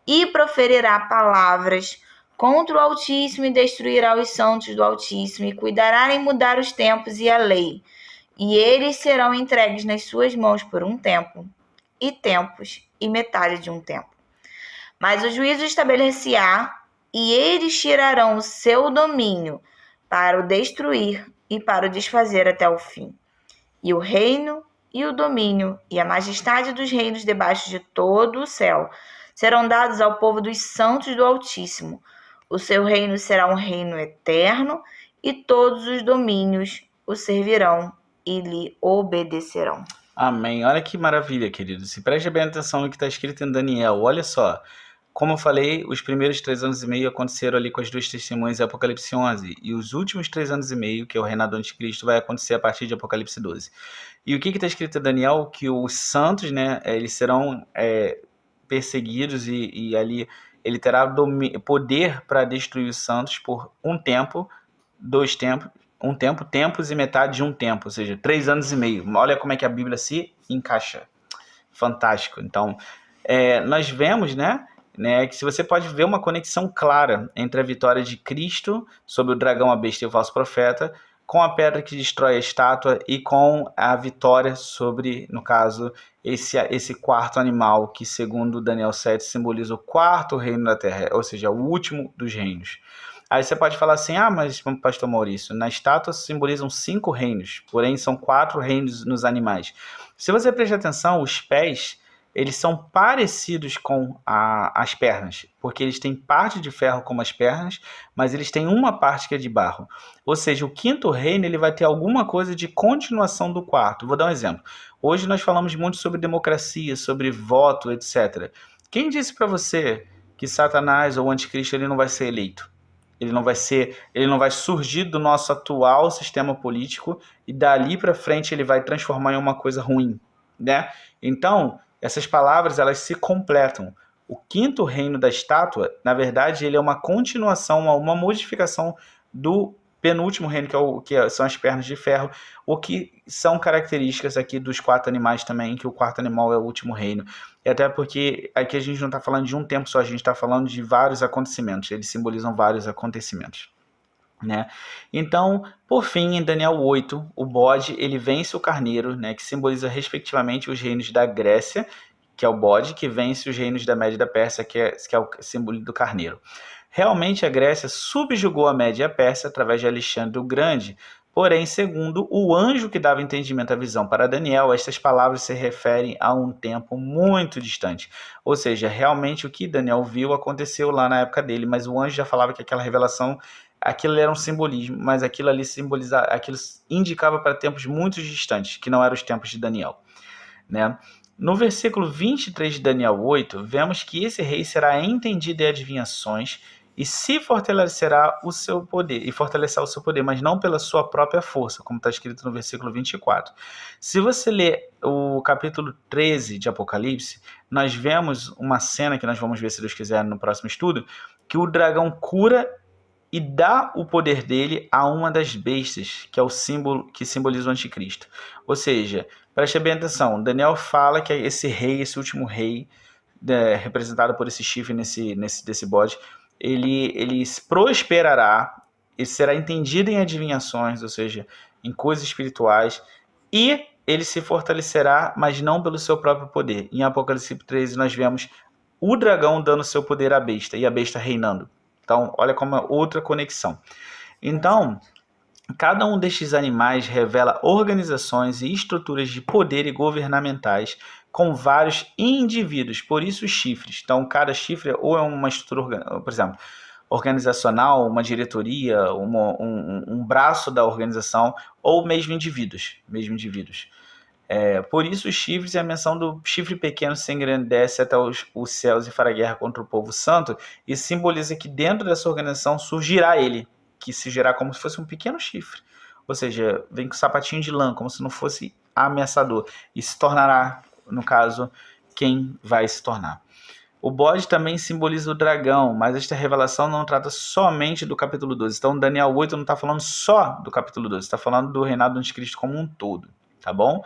E proferirá palavras contra o Altíssimo e destruirá os santos do Altíssimo e cuidará em mudar os tempos e a lei. E eles serão entregues nas suas mãos por um tempo, e tempos, e metade de um tempo. Mas o juízo estabelecer-á, e eles tirarão o seu domínio para o destruir e para o desfazer até o fim. E o reino e o domínio e a majestade dos reinos debaixo de todo o céu serão dados ao povo dos santos do Altíssimo. O seu reino será um reino eterno, e todos os domínios o servirão e lhe obedecerão. Amém. Olha que maravilha, queridos. E preste bem atenção no que está escrito em Daniel. Olha só. Como eu falei, os primeiros 3 anos e meio aconteceram ali com as 2 testemunhas em Apocalipse 11. E os últimos 3 anos e meio, que é o reinado do anticristo, vai acontecer a partir de Apocalipse 12. E o que está escrito em Daniel? Que os santos, né, eles serão perseguidos e ali ele terá poder para destruir os santos por um tempo, 2 tempos, um tempo, tempos e metade de um tempo, ou seja, 3 anos e meio. Olha como é que a Bíblia se encaixa. Fantástico. Então, nós vemos, né, que se você pode ver uma conexão clara entre a vitória de Cristo sobre o dragão, a besta e o falso profeta, com a pedra que destrói a estátua e com a vitória sobre, no caso, esse quarto animal que, segundo Daniel 7, simboliza o quarto reino da terra, ou seja, o último dos reinos. Aí você pode falar assim, mas pastor Maurício, na estátua simbolizam 5 reinos, porém são 4 reinos nos animais. Se você prestar atenção, os pés, eles são parecidos com as pernas, porque eles têm parte de ferro como as pernas, mas eles têm uma parte que é de barro. Ou seja, o 5º reino ele vai ter alguma coisa de continuação do 4º. Vou dar um exemplo. Hoje nós falamos muito sobre democracia, sobre voto, etc. Quem disse para você que Satanás ou o anticristo ele não vai ser eleito? Ele não vai surgir do nosso atual sistema político e dali para frente ele vai transformar em uma coisa ruim, né? Então, essas palavras elas se completam. O 5º reino da estátua, na verdade, ele é uma continuação, uma modificação do penúltimo reino, que são as pernas de ferro, o que são características aqui dos 4 animais também, que o 4º animal é o último reino. E até porque aqui a gente não está falando de um tempo só, a gente está falando de vários acontecimentos, eles simbolizam vários acontecimentos. Né? Então, por fim, em Daniel 8, o bode ele vence o carneiro, né, que simboliza respectivamente os reinos da Grécia, que é o bode, que vence os reinos da Média e da Pérsia, que é o símbolo do carneiro. Realmente a Grécia subjugou a Média e a Pérsia através de Alexandre o Grande, porém, segundo o anjo que dava entendimento à visão para Daniel, estas palavras se referem a um tempo muito distante. Ou seja, realmente o que Daniel viu aconteceu lá na época dele, mas o anjo já falava que aquela revelação, aquilo era um simbolismo, mas aquilo ali aquilo indicava para tempos muito distantes, que não eram os tempos de Daniel, né? No versículo 23 de Daniel 8, vemos que esse rei será entendido em adivinhações e se fortalecerá o seu poder, mas não pela sua própria força, como está escrito no versículo 24. Se você ler o capítulo 13 de Apocalipse, nós vemos uma cena que nós vamos ver, se Deus quiser, no próximo estudo, que o dragão cura e dá o poder dele a uma das bestas, que é o símbolo que simboliza o anticristo. Ou seja, preste bem atenção, Daniel fala que esse rei, esse último rei, representado por esse chifre desse bode, ele prosperará, ele será entendido em adivinhações, ou seja, em coisas espirituais, e ele se fortalecerá, mas não pelo seu próprio poder. Em Apocalipse 13 nós vemos o dragão dando seu poder à besta, e a besta reinando. Então, olha como é outra conexão. Então, cada um destes animais revela organizações e estruturas de poder e governamentais com vários indivíduos, por isso os chifres. Então, cada chifre ou é uma estrutura, por exemplo, organizacional, uma diretoria, um braço da organização, ou mesmo indivíduos. Por isso os chifres e a menção do chifre pequeno se engrandece até os céus e fará guerra contra o povo santo, e simboliza que dentro dessa organização surgirá ele, que se gerará como se fosse um pequeno chifre, ou seja, vem com sapatinho de lã, como se não fosse ameaçador, e se tornará, no caso, quem vai se tornar. O bode também simboliza o dragão, mas esta revelação não trata somente do capítulo 12. Então Daniel 8 não está falando só do capítulo 12, está falando do reinado do anticristo como um todo, tá bom?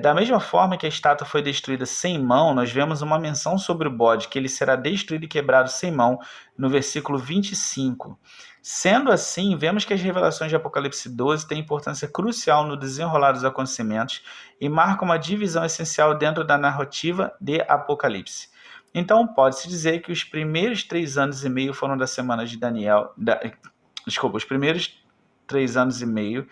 Da mesma forma que a estátua foi destruída sem mão, nós vemos uma menção sobre o bode, que ele será destruído e quebrado sem mão, no versículo 25. Sendo assim, vemos que as revelações de Apocalipse 12 têm importância crucial no desenrolar dos acontecimentos e marcam uma divisão essencial dentro da narrativa de Apocalipse. Então, pode-se dizer que os primeiros 3 anos e meio foram da semana de Daniel... Desculpa, os primeiros 3 anos e meio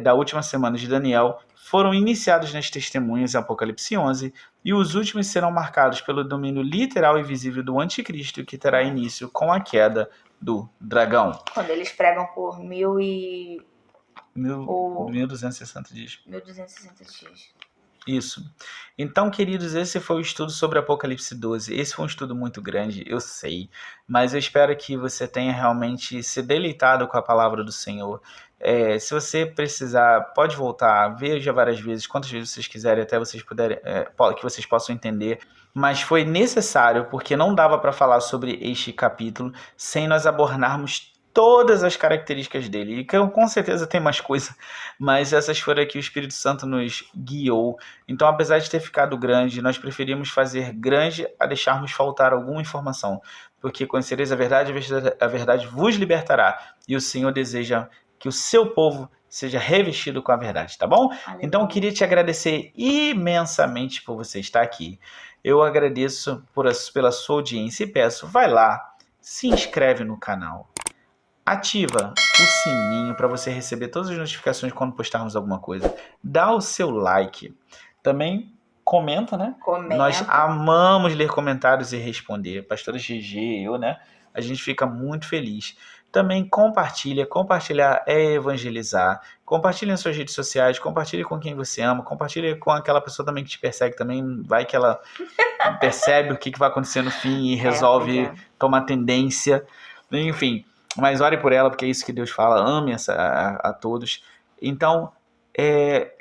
da última semana de Daniel foram iniciados nas testemunhas em Apocalipse 11, e os últimos serão marcados pelo domínio literal e visível do anticristo, que terá início com a queda do dragão. Quando eles pregam por 1260 dias. 1260 dias. Isso. Então, queridos, esse foi o estudo sobre Apocalipse 12. Esse foi um estudo muito grande, eu sei, mas eu espero que você tenha realmente se deleitado com a palavra do Senhor. Se você precisar, pode voltar, veja várias vezes, quantas vezes vocês quiserem, até vocês puderem, que vocês possam entender. Mas foi necessário, porque não dava para falar sobre este capítulo sem nós abordarmos todas as características dele. E com certeza tem mais coisa, mas essas foram que o Espírito Santo nos guiou. Então, apesar de ter ficado grande, nós preferimos fazer grande a deixarmos faltar alguma informação, porque conhecereis a verdade vos libertará, e o Senhor deseja que o seu povo seja revestido com a verdade, tá bom? Aleluia. Então, eu queria te agradecer imensamente por você estar aqui. Eu agradeço pela sua audiência e peço, vai lá, se inscreve no canal, ativa o sininho para você receber todas as notificações quando postarmos alguma coisa. Dá o seu like. Também comenta, né? Comenta. Nós amamos ler comentários e responder. Pastora GG, eu, né? A gente fica muito feliz. Também compartilha. Compartilhar é evangelizar. Compartilhe nas suas redes sociais. Compartilhe com quem você ama. Compartilhe com aquela pessoa também que te persegue também. Vai que ela percebe o que vai acontecer no fim e resolve tomar tendência. Enfim. Mas ore por ela, porque é isso que Deus fala. Ame a todos. Então,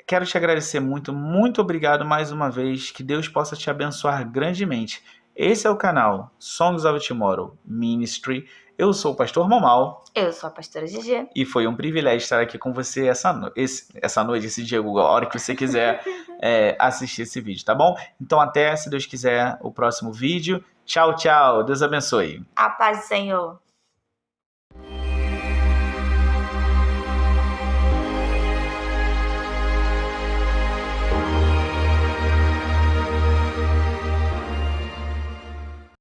quero te agradecer muito. Muito obrigado mais uma vez. Que Deus possa te abençoar grandemente. Esse é o canal Songs of Tomorrow Ministry. Eu sou o pastor Momal. Eu sou a pastora GG. E foi um privilégio estar aqui com você essa noite, esse dia, a hora que você quiser assistir esse vídeo, tá bom? Então até, se Deus quiser, o próximo vídeo. Tchau, tchau. Deus abençoe. A paz do Senhor.